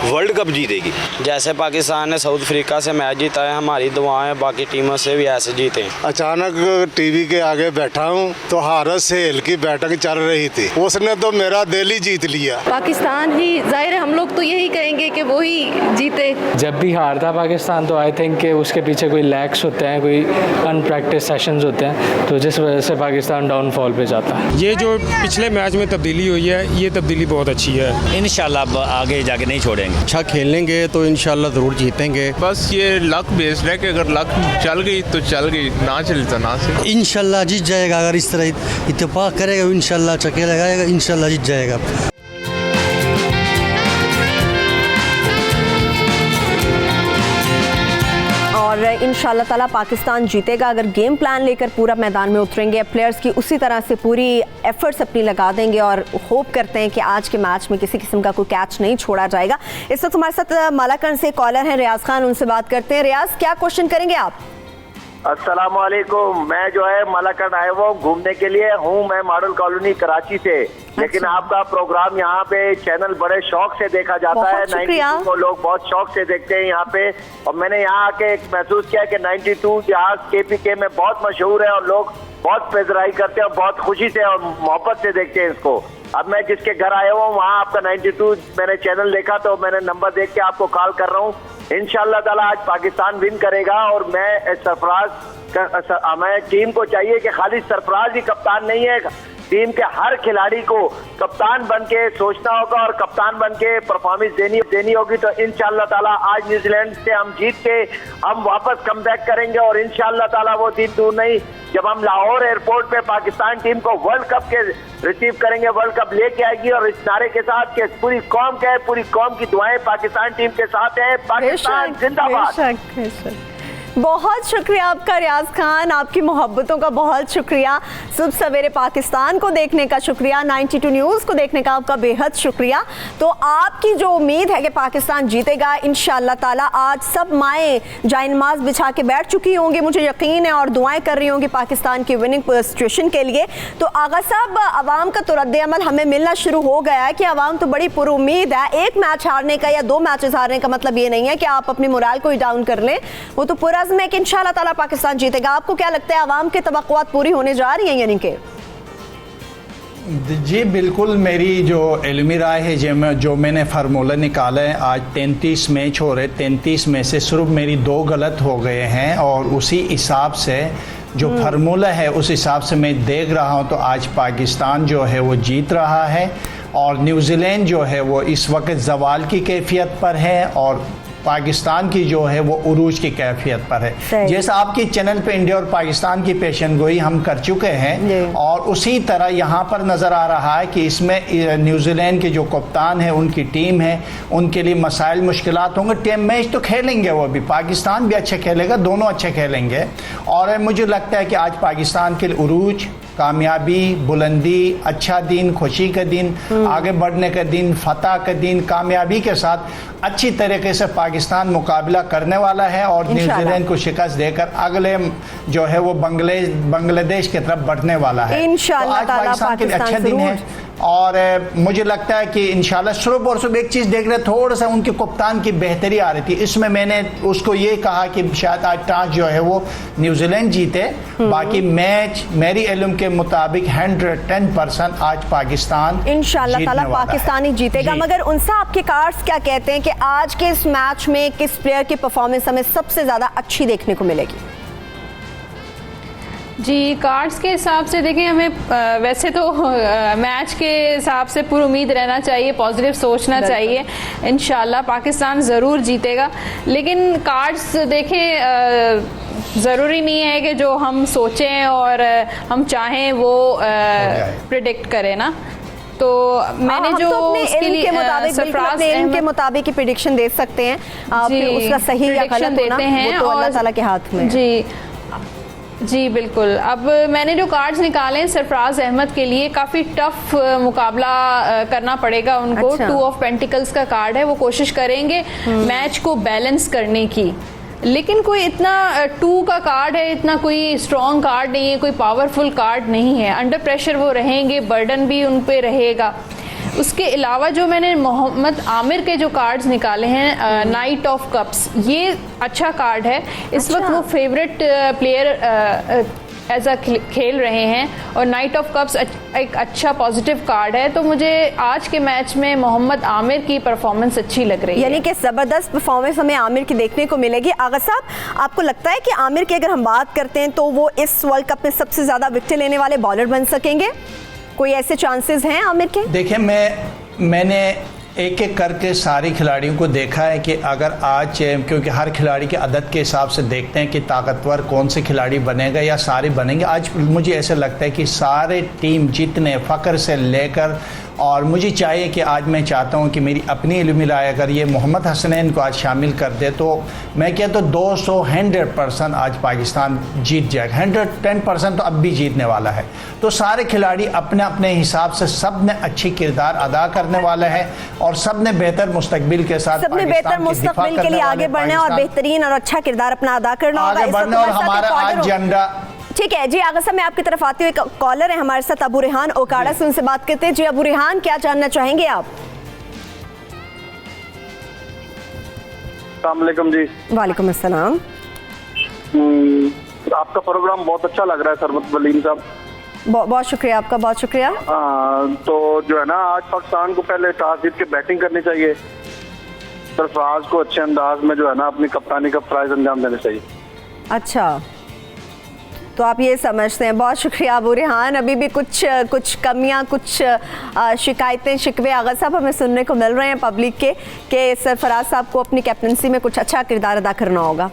वर्ल्ड कप जीतेगी। जैसे पाकिस्तान ने साउथ अफ्रीका से मैच जीता है, हमारी दुआएं बाकी टीमों से भी ऐसे जीते। अचानक टीवी के आगे बैठा हूँ तो हारस सेल की बैठक चल रही थी, उसने तो मेरा दिल ही जीत लिया। पाकिस्तान ही जाहिर है, हम लोग तो यही कहेंगे कि वो ही जीते। जब भी हारता पाकिस्तान तो आई थिंक कि उसके पीछे कोई लैक्स होते हैं, कोई अनप्रैक्टिस सेशंस होते हैं, तो जिस वजह से पाकिस्तान डाउनफॉल पे जाता है। ये जो पिछले मैच में तब्दीली हुई है ये तब्दीली बहुत अच्छी है। इंशाल्लाह आगे जाके नहीं छोड़ेंगे, अच्छा खेलेंगे तो इंशाल्लाह ज़रूर जीतेंगे। बस ये लक बेस्ड है कि अगर लक चल गई तो चल गई, ना चली तो ना से। इंशाल्लाह जीत जाएगा, अगर इस तरह इत्तेफाक करेगा इंशाल्लाह चक्के लगाएगा, इंशाल्लाह जीत जाएगा। और इंशाल्लाह ताला पाकिस्तान जीतेगा अगर गेम प्लान लेकर पूरा मैदान में उतरेंगे, प्लेयर्स की उसी तरह से पूरी एफर्ट्स अपनी लगा देंगे और होप करते हैं कि आज के मैच में किसी किस्म का कोई कैच नहीं छोड़ा जाएगा। इस वक्त हमारे साथ मालाकंड से कॉलर हैं रियाज खान, उनसे बात करते हैं। रियाज, क्या क्वेश्चन करेंगे आप? अस्सलाम वालेकुम। मैं जो है मलाकट आया हुआ घूमने के लिए हूँ। मैं मॉडल कॉलोनी कराची से, लेकिन आपका प्रोग्राम यहाँ पे चैनल बड़े शौक से देखा जाता है। 92 को लोग बहुत शौक से देखते हैं यहाँ पे, और मैंने यहाँ आके एक महसूस किया कि 92 जहाज KPK में बहुत मशहूर है और लोग बहुत पेजराई करते हैं और बहुत खुशी से और मोहब्बत से देखते हैं इसको। अब मैं जिसके घर आया हुआ हूँ वहाँ आपका 92 मैंने चैनल देखा तो मैंने नंबर देख के आपको कॉल कर रहा हूँ। इंशाअल्लाह ताला आज पाकिस्तान विन करेगा, और मैं सरफराज हमें टीम को चाहिए कि खाली सरफराज ही कप्तान नहीं है, टीम के हर खिलाड़ी को कप्तान बन के सोचना होगा और कप्तान बन के परफॉर्मेंस देनी होगी। तो इंशाअल्लाह ताला आज न्यूजीलैंड से हम जीत के हम वापस कम बैक करेंगे, और इंशाअल्लाह ताला वो दिन दूर नहीं जब हम लाहौर एयरपोर्ट पे पाकिस्तान टीम को वर्ल्ड कप के रिसीव करेंगे। वर्ल्ड कप लेके आएगी, और इस नारे के साथ कि पूरी कौम की दुआएं पाकिस्तान टीम के साथ है। पाकिस्तान जिंदाबाद। बहुत शुक्रिया आपका रियाज खान, आपकी मोहब्बतों का बहुत शुक्रिया, सुबह सवेरे पाकिस्तान को देखने का शुक्रिया, 92 न्यूज़ को देखने का आपका बेहद शुक्रिया। तो आपकी जो उम्मीद है कि पाकिस्तान जीतेगा, इंशाअल्लाह ताला आज सब माएँ जाए नमाज बिछा के बैठ चुकी होंगी, मुझे यकीन है, और दुआएं कर रही होंगी पाकिस्तान की विनिंग सिचुएशन के लिए। तो आगा साहब, आवाम का तो रद्द-ए-अमल हमें मिलना शुरू हो गया है कि आवाम तो बड़ी पुरुम्मीद है। एक मैच हारने का या 2 मैचेस हारने का मतलब ये नहीं है कि आप अपनी मोराल को ही डाउन कर लें, वो तो पूरा में कि इंशाअल्लाह ताला पाकिस्तान जीतेगा। आपको क्या लगता है, आवाम की तवक्कुआत पूरी होने जा रही हैं यानी कि? जी बिल्कुल, मेरी जो इल्मी राय है, जो मैंने फार्मूला निकाला है, आज 33 मैच हो रहे, 33 में से सिर्फ मेरी 2 गलत हो गए हैं, और उसी हिसाब से जो फार्मूला है उस हिसाब से मैं देख रहा हूँ तो आज पाकिस्तान जो है वो जीत रहा है, और न्यूजीलैंड जो है वो इस वक्त ज़वाल की कैफियत पर है, और पाकिस्तान की जो है वो उरूज की कैफियत पर है। जैसा आपके चैनल पे इंडिया और पाकिस्तान की पेशन गोई हम कर चुके हैं, और उसी तरह यहाँ पर नज़र आ रहा है कि इसमें न्यूजीलैंड के जो कप्तान है, उनकी टीम है, उनके लिए मसाइल मुश्किलात होंगे। टीम मैच तो खेलेंगे वो भी, पाकिस्तान भी अच्छा खेलेगा, दोनों अच्छे खेलेंगे, और मुझे लगता है कि आज पाकिस्तान के लिए उरूज, कामयाबी, बुलंदी, अच्छा दिन, खुशी का दिन, आगे बढ़ने का दिन, फतह का दिन, कामयाबी के साथ अच्छी तरीके से पाकिस्तान मुकाबला करने वाला है, और न्यूजीलैंड को शिकस्त देकर अगले जो है वो बांग्लादेश की तरफ बढ़ने वाला है। इंशाअल्लाह तो आज पाकिस्तान के लिए अच्छा दिन है, और मुझे लगता है कि इंशाल्लाह सुबह और सुबह एक चीज़ देख रहे, थोड़ा सा उनके कप्तान की बेहतरी आ रही थी। इसमें मैंने उसको ये कहा कि शायद आज टॉस जो है वो न्यूजीलैंड जीते, बाकी मैच मेरी इल्म के मुताबिक 110% आज पाकिस्तान इंशाल्लाह ताला पाकिस्तान ही जीतेगा। मगर उनसे आपके कार्ड्स क्या कहते हैं कि आज के इस मैच में किस प्लेयर की परफॉर्मेंस हमें सबसे ज़्यादा अच्छी देखने को मिलेगी? जी, कार्ड्स के हिसाब से देखें, हमें वैसे तो मैच के हिसाब से पूरी उम्मीद रहना चाहिए, पॉजिटिव सोचना चाहिए, इंशाल्लाह पाकिस्तान ज़रूर जीतेगा। लेकिन कार्ड्स देखें, ज़रूरी नहीं है कि जो हम सोचें और हम चाहें वो प्रिडिक्ट करें ना। तो मैंने जो तो उसके लिए के मुताबिक प्रेडिक्शन दे सकते हैं, आप उसका सही या गलत होना वो तो अल्लाह ताला के हाथ में। जी बिल्कुल। अब मैंने जो कार्ड्स निकाले हैं, सरफराज अहमद के लिए काफ़ी टफ मुकाबला करना पड़ेगा उनको। 2 ऑफ पेंटिकल्स का कार्ड है, वो कोशिश करेंगे मैच को बैलेंस करने की, लेकिन कोई इतना 2 का कार्ड है, इतना कोई स्ट्रॉन्ग कार्ड नहीं है, कोई पावरफुल कार्ड नहीं है। अंडर प्रेशर वो रहेंगे, बर्डन भी उन पे रहेगा। उसके अलावा जो मैंने मोहम्मद आमिर के जो कार्ड्स निकाले हैं, नाइट ऑफ कप्स, ये अच्छा कार्ड है। इस वक्त वो फेवरेट प्लेयर एज अ खेल रहे हैं, और नाइट ऑफ कप्स एक अच्छा पॉजिटिव कार्ड है। तो मुझे आज के मैच में मोहम्मद आमिर की परफॉर्मेंस अच्छी लग रही है, यानी कि ज़बरदस्त परफॉर्मेंस हमें आमिर की देखने को मिलेगी। आगा साहब, आपको लगता है कि आमिर की अगर हम बात करते हैं तो वो इस वर्ल्ड कप में सबसे ज़्यादा विकेट लेने वाले बॉलर बन सकेंगे? कोई ऐसे चांसेस हैं आमिर के? देखिए, मैंने एक एक करके सारे खिलाड़ियों को देखा है कि अगर आज, क्योंकि हर खिलाड़ी के अदद के हिसाब से देखते हैं कि ताकतवर कौन से खिलाड़ी बनेगा या सारे बनेंगे। आज मुझे ऐसा लगता है कि सारे टीम जितने फ़कर से लेकर और मुझे चाहिए कि आज मैं चाहता हूँ कि मेरी अपनी इल्म राय अगर ये मोहम्मद हसनैन को आज शामिल कर दे तो मैं कहता हूँ 100% आज पाकिस्तान जीत जाएगा। 110% तो अब भी जीतने वाला है। तो सारे खिलाड़ी अपने अपने हिसाब से सब ने अच्छी किरदार अदा करने वाला है और सब ने बेहतर मुस्तकबिल के साथ सबने बेहतर मुस्तकबिल के लिए आगे बढ़ने और बेहतरीन और अच्छा किरदार अपना अदा करना होगा। आगे बढ़ने और हमारा आज झंडा। ठीक है जी, आगा साहब मैं आपकी तरफ आती हूँ। एक कॉलर है हमारे साथ अबू रेहान ओकाड़ा से, उनसे बात करते हैं। जी अबू रेहान, क्या जानना चाहेंगे आप? अस्सलाम वालेकुम जी। वालेकुम अस्सलाम। आपका प्रोग्राम बहुत अच्छा लग रहा है सरवत वलीम साहब। बहुत शुक्रिया आपका, बहुत शुक्रिया। तो जो है ना, आज पाकिस्तान को पहले टॉस जीत के बैटिंग करनी चाहिए, सरफराज को अच्छे अंदाज में जो है ना अपनी कप्तानी का फराइज अंजाम देना चाहिए। अच्छा, तो आप ये समझते हैं। बहुत शुक्रिया अबू रेहान। अभी भी कुछ कमियां, कुछ शिकायतें, शिकवे आगा साहब हमें सुनने को मिल रहे हैं पब्लिक के कि सरफराज साहब को अपनी कैप्टनसी में कुछ अच्छा किरदार अदा करना होगा।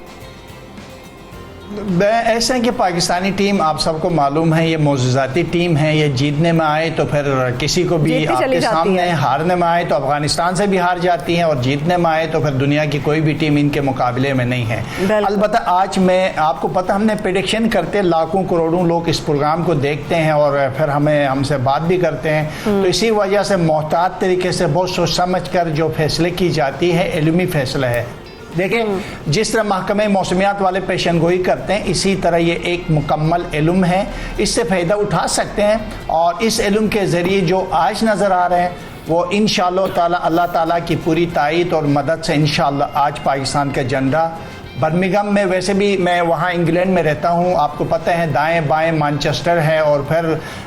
ऐसा है कि पाकिस्तानी टीम आप सबको मालूम है ये मौजूदाती टीम है। ये जीतने में आए तो फिर किसी को भी आपके सामने, हारने में आए तो अफगानिस्तान से भी हार जाती हैं और जीतने में आए तो फिर दुनिया की कोई भी टीम इनके मुकाबले में नहीं है। अलबत्ता आज मैं आपको पता, हमने प्रेडिक्शन करते, लाखों करोड़ों लोग इस प्रोग्राम को देखते हैं और फिर हमसे बात भी करते हैं। तो इसी वजह से मोहतात तरीके से बहुत सोच समझ कर जो फैसले की जाती है इल्मी फैसला है। देखें, जिस तरह महकमे मौसमियात वाले पेशन गोई करते हैं, इसी तरह ये एक मुकम्मल इल्म है। इससे फ़ायदा उठा सकते हैं और इस इल्म के ज़रिए जो आज नज़र आ रहे हैं वो इंशाअल्लाह ताला अल्लाह ताला की पूरी ताईद और मदद से इंशाअल्लाह आज पाकिस्तान का झंडा बर्मिंघम में, वैसे भी मैं वहाँ इंग्लैंड में रहता हूँ, आपको पता है दाएं बाएं मैनचेस्टर है और फिर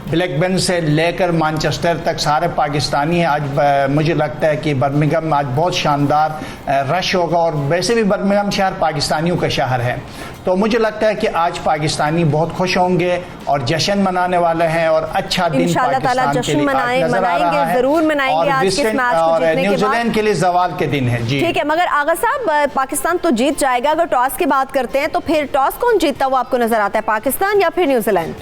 ब्लैकबर्न से लेकर मैनचेस्टर तक सारे पाकिस्तानी हैं। आज मुझे लगता है कि बर्मिंघम आज बहुत शानदार रश होगा और वैसे भी बर्मिंघम शहर पाकिस्तानियों का शहर है। तो मुझे लगता है कि आज पाकिस्तानी बहुत खुश होंगे और जश्न मनाने वाले हैं और अच्छा दिन पाकिस्तान के लिए नजर आ रहा है। जरूर मनाएंगे आज के मैच को जीतने के बाद। न्यूजीलैंड के लिए जवाल के दिन है जी। ठीक है, मगर आगा साहब पाकिस्तान तो जीत जाएगा। अगर टॉस की बात करते हैं तो फिर टॉस कौन जीतता हुआ आपको नजर आता है, पाकिस्तान या फिर न्यूजीलैंड?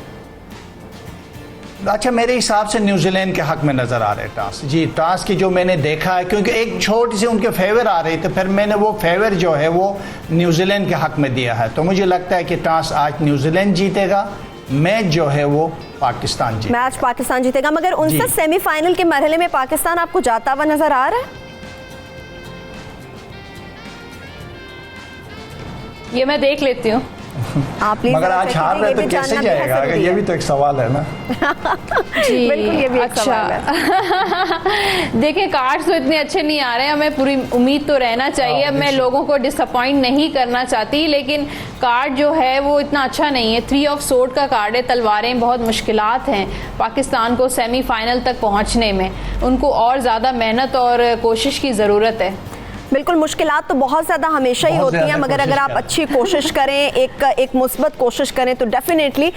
अच्छा, मेरे हिसाब से न्यूजीलैंड के हक में नज़र आ रहे हैं टॉस जी। टॉस की जो मैंने देखा है, क्योंकि एक छोटी सी उनके फेवर आ रही थी, फिर मैंने वो फेवर जो है वो न्यूजीलैंड के हक में दिया है। तो मुझे लगता है कि टॉस आज न्यूजीलैंड जीतेगा, मैच जो है वो पाकिस्तान जीतेगा। मैच पाकिस्तान जीतेगा, मगर 59 सेमीफाइनल के मरहले में पाकिस्तान आपको जाता हुआ नजर आ रहा है? ये मैं देख लेती हूँ। मगर आज हार रहे तो कैसे जाएगा? ये भी तो एक सवाल है ना। जी, बिल्कुल, ये भी एक सवाल है। देखिए, कार्ड्स तो इतने अच्छे नहीं आ रहे हैं, हमें पूरी उम्मीद तो रहना चाहिए। अब मैं लोगों को डिसअपॉइंट नहीं करना चाहती, लेकिन कार्ड जो है वो इतना अच्छा नहीं है। 3 ऑफ सोर्ड का कार्ड है, तलवारें। बहुत मुश्किलात हैं पाकिस्तान को सेमीफाइनल तक पहुंचने में, उनको और ज़्यादा मेहनत और कोशिश की ज़रूरत है। बिल्कुल, मुश्किलात तो बहुत ज़्यादा हमेशा ही होती हैं, मगर अगर आप अच्छी कोशिश करें, एक मुस्बत कोशिश करें तो डेफिनेटली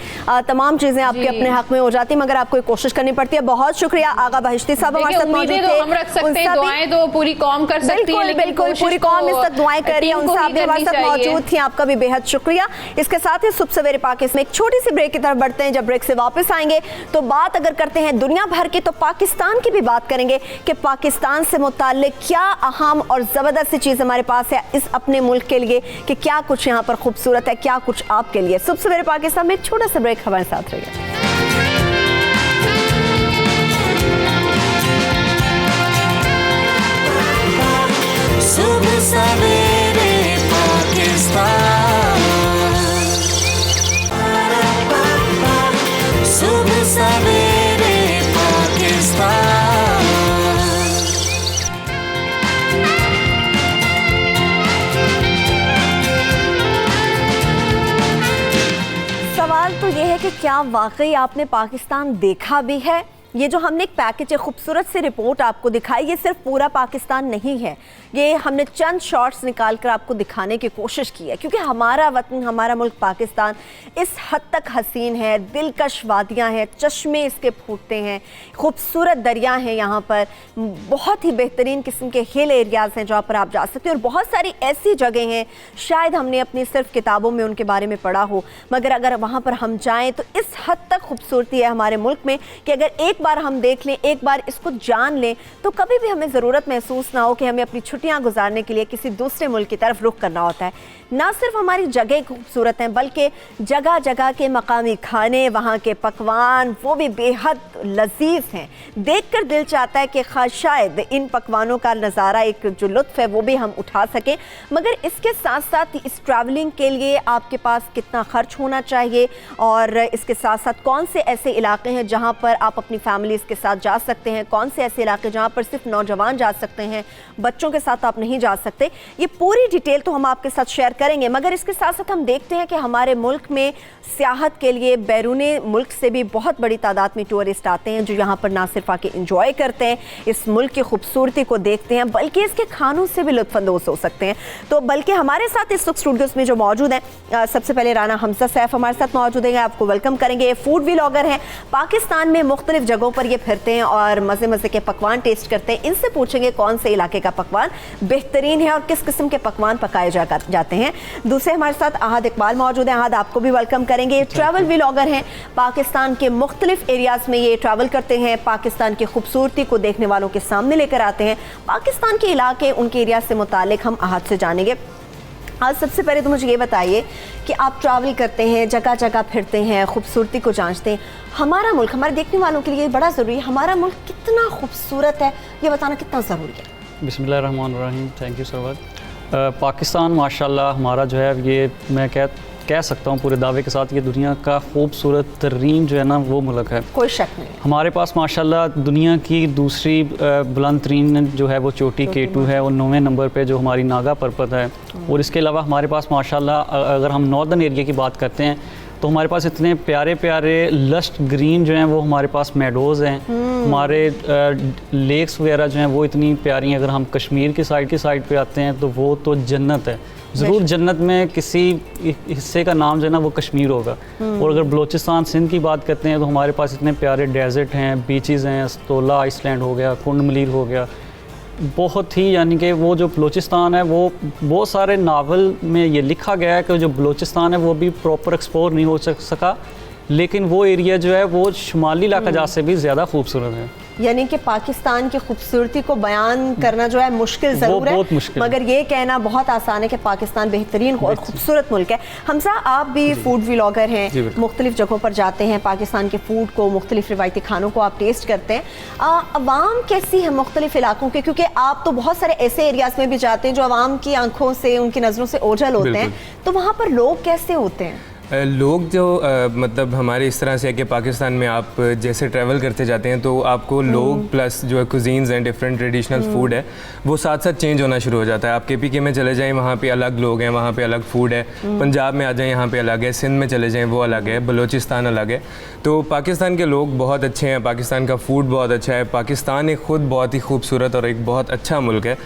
तमाम चीज़ें आपके अपने हक में हो जाती हैं, मगर आपको कोशिश करनी पड़ती है। बहुत शुक्रिया आगा बहिश्ती साहब हमारे साथ मौजूद थे। हम रख सकते हैं, दुआएं तो पूरी कौम कर सकती है, लेकिन बिल्कुल पूरी कौम इस तक दुआएं कर रही है। उनसे आप हमारे साथ मौजूद थी, आपका भी बेहद शुक्रिया। इसके साथ ही सुबह सवेरे पाकिस्तान में एक छोटी सी ब्रेक की तरफ बढ़ते हैं। जब ब्रेक से वापस आएंगे तो बात अगर करते हैं दुनिया भर की, तो पाकिस्तान की भी बात करेंगे कि पाकिस्तान से मुताल्लिक क्या अहम और ज़बरदस्त चीज़ हमारे पास है इस अपने मुल्क के लिए, कि क्या कुछ यहाँ पर खूबसूरत है, क्या कुछ आपके लिए। सुबह सवेरे पाकिस्तान में एक छोटा सा ब्रेक, हमारे साथ रहिए। सुबह सवेरे पाकिस्तान, सुबह सवेरे पाकिस्तान। सवाल तो ये है कि क्या वाकई आपने पाकिस्तान देखा भी है? ये जो हमने एक पैकेज खूबसूरत सी रिपोर्ट आपको दिखाई, ये सिर्फ पूरा पाकिस्तान नहीं है, ये हमने चंद शॉट्स निकाल कर आपको दिखाने की कोशिश की है, क्योंकि हमारा वतन, हमारा मुल्क पाकिस्तान इस हद तक हसीन है। दिलकश वादियाँ हैं, चश्मे इसके फूटते हैं, खूबसूरत दरिया हैं यहाँ पर, बहुत ही बेहतरीन किस्म के हिल एरियाज़ हैं जहाँ पर आप जा सकते हैं, और बहुत सारी ऐसी जगह हैं शायद हमने अपनी सिर्फ किताबों में उनके बारे में पढ़ा हो, मगर अगर वहाँ पर हम जाएँ तो इस हद तक खूबसूरती है हमारे मुल्क में कि अगर एक एक बार हम देख लें, एक बार इसको जान लें, तो कभी भी हमें ज़रूरत महसूस ना हो कि हमें अपनी छुट्टियां गुजारने के लिए किसी दूसरे मुल्क की तरफ रुख करना होता है। ना सिर्फ हमारी जगह खूबसूरत हैं, बल्कि जगह जगह के मकामी खाने, वहाँ के पकवान, वो भी बेहद लजीज हैं। देखकर दिल चाहता है कि शायद इन पकवानों का नज़ारा, एक जो लुत्फ़ है वो भी हम उठा सकें। मगर इसके साथ साथ इस ट्रैवलिंग के लिए आपके पास कितना ख़र्च होना चाहिए, और इसके साथ साथ कौन से ऐसे इलाके हैं जहाँ पर आप अपनी फैमिलीज़ के साथ जा सकते हैं, कौन से ऐसे इलाके जहाँ पर सिर्फ नौजवान जा सकते हैं, बच्चों के साथ आप नहीं जा सकते, ये पूरी डिटेल तो हम आपके साथ शेयर करेंगे। मगर इसके साथ साथ हम देखते हैं कि हमारे मुल्क में सियाहत के लिए बैरूने मुल्क से भी बहुत बड़ी तादाद में टूरिस्ट आते हैं, जो यहाँ पर ना सिर्फ आके इंजॉय करते हैं, इस मुल्क की खूबसूरती को देखते हैं, बल्कि इसके खानों से भी लुत्फ़अंदोज़ हो सकते हैं। तो बल्कि हमारे साथ इस वक्त स्टूडियोज़ में जो मौजूद हैं, सबसे पहले राना हमजा सैफ हमारे साथ मौजूद हैं, आपको वेलकम करेंगे। फूड व्लॉगर हैं, पाकिस्तान में मुख्तलिफ जगहों पर ये फिरते हैं और मज़े मज़े के पकवान टेस्ट करते हैं। इनसे पूछेंगे कौन से इलाके का पकवान बेहतरीन है और किस किस्म के पकवान पकाए जाते हैं। दूसरे हमारे साथ अहद इकबाल मौजूद हैं। अहद, आपको भी वेलकम करेंगे। ट्रैवल व्लॉगर हैं, पाकिस्तान के मुख्तलिफ एरियाज़ में ये ट्रैवल करते हैं, पाकिस्तान की खूबसूरती को देखने वालों के सामने लेकर आते हैं। पाकिस्तान के इलाके, उनके एरिया से मुतालिक हम अहद से जानेंगे। आज सबसे पहले तो मुझे ये बताइए कि आप ट्रैवल करते हैं, जगह जगह फिरते हैं, खूबसूरती को जांचते हैं। हमारा मुल्क, हमारे देखने वालों के लिए बड़ा ज़रूरी है, हमारा मुल्क कितना खूबसूरत है ये बताना कितना ज़रूरी है? बिस्मिल्लाहिर्रहमानिर्रहीम, thank you so much. Pakistan माशाल्लाह हमारा जो है, ये मैं कह सकता हूँ पूरे दावे के साथ, ये दुनिया का खूबसूरत तरीन जो है ना वो मुल्क है, कोई शक नहीं। हमारे पास माशाल्लाह दुनिया की दूसरी बुलंद तरीन जो है वो चोटी K2 है, और 9वें नंबर पे जो हमारी नागा पर्वत है। और इसके अलावा हमारे पास माशाल्लाह अगर हम नॉर्दर्न एरिया की बात करते हैं तो हमारे पास इतने प्यारे प्यारे लस्ट ग्रीन जो हैं वो हमारे पास मेडोज़ हैं, हमारे लेक्स वगैरह जो हैं वो इतनी प्यारी हैं। अगर हम कश्मीर की साइड पे आते हैं तो वो तो जन्नत है, ज़रूर जन्नत में किसी हिस्से का नाम जो है ना वो कश्मीर होगा। और अगर बलूचिस्तान सिंध की बात करते हैं तो हमारे पास इतने प्यारे डेजर्ट हैं, बीचेज़ हैं, स्तोला आइसलैंड हो गया, कुंड मलीर हो गया, बहुत ही, यानी कि वो जो बलूचिस्तान है वो बहुत सारे नावल में ये लिखा गया है कि जो बलूचिस्तान है वो भी प्रॉपर एक्सप्लोर नहीं हो सका, लेकिन वो एरिया जो है वो शुमाली इलाका जहाँ से भी ज़्यादा खूबसूरत है। यानी कि पाकिस्तान की खूबसूरती को बयान करना जो है मुश्किल ज़रूर है, मगर ये कहना बहुत आसान है कि पाकिस्तान बेहतरीन और खूबसूरत मुल्क है। हमजा, आप भी फूड व्लॉगर हैं, मुख्तलिफ जगहों पर जाते हैं, पाकिस्तान के फूड को, मुख्तलिफ रिवायती खानों को आप टेस्ट करते हैं। अवाम कैसी है मुख्तलिफ इलाकों के? क्योंकि आप तो बहुत सारे ऐसे एरियाज़ में भी जाते हैं जो अवाम की आंखों से, उनकी नज़रों से ओझल होते हैं, तो वहाँ पर लोग कैसे होते हैं? लोग जो मतलब हमारे इस तरह से है कि पाकिस्तान में आप जैसे ट्रैवल करते जाते हैं तो आपको लोग प्लस जो है कुजीन्स हैं, डिफरेंट ट्रेडिशनल फूड है, वो साथ साथ चेंज होना शुरू हो जाता है। आप KPK में चले जाएं, वहाँ पे अलग लोग हैं, वहाँ पे अलग फूड है। पंजाब में आ जाएं, यहाँ पे अलग है। सिंध में चले जाएं, वो अलग है। बलूचिस्तान अलग है। तो पाकिस्तान के लोग बहुत अच्छे हैं, पाकिस्तान का फूड बहुत अच्छा है। पाकिस्तान एक ख़ुद बहुत ही खूबसूरत और एक बहुत अच्छा मुल्क है।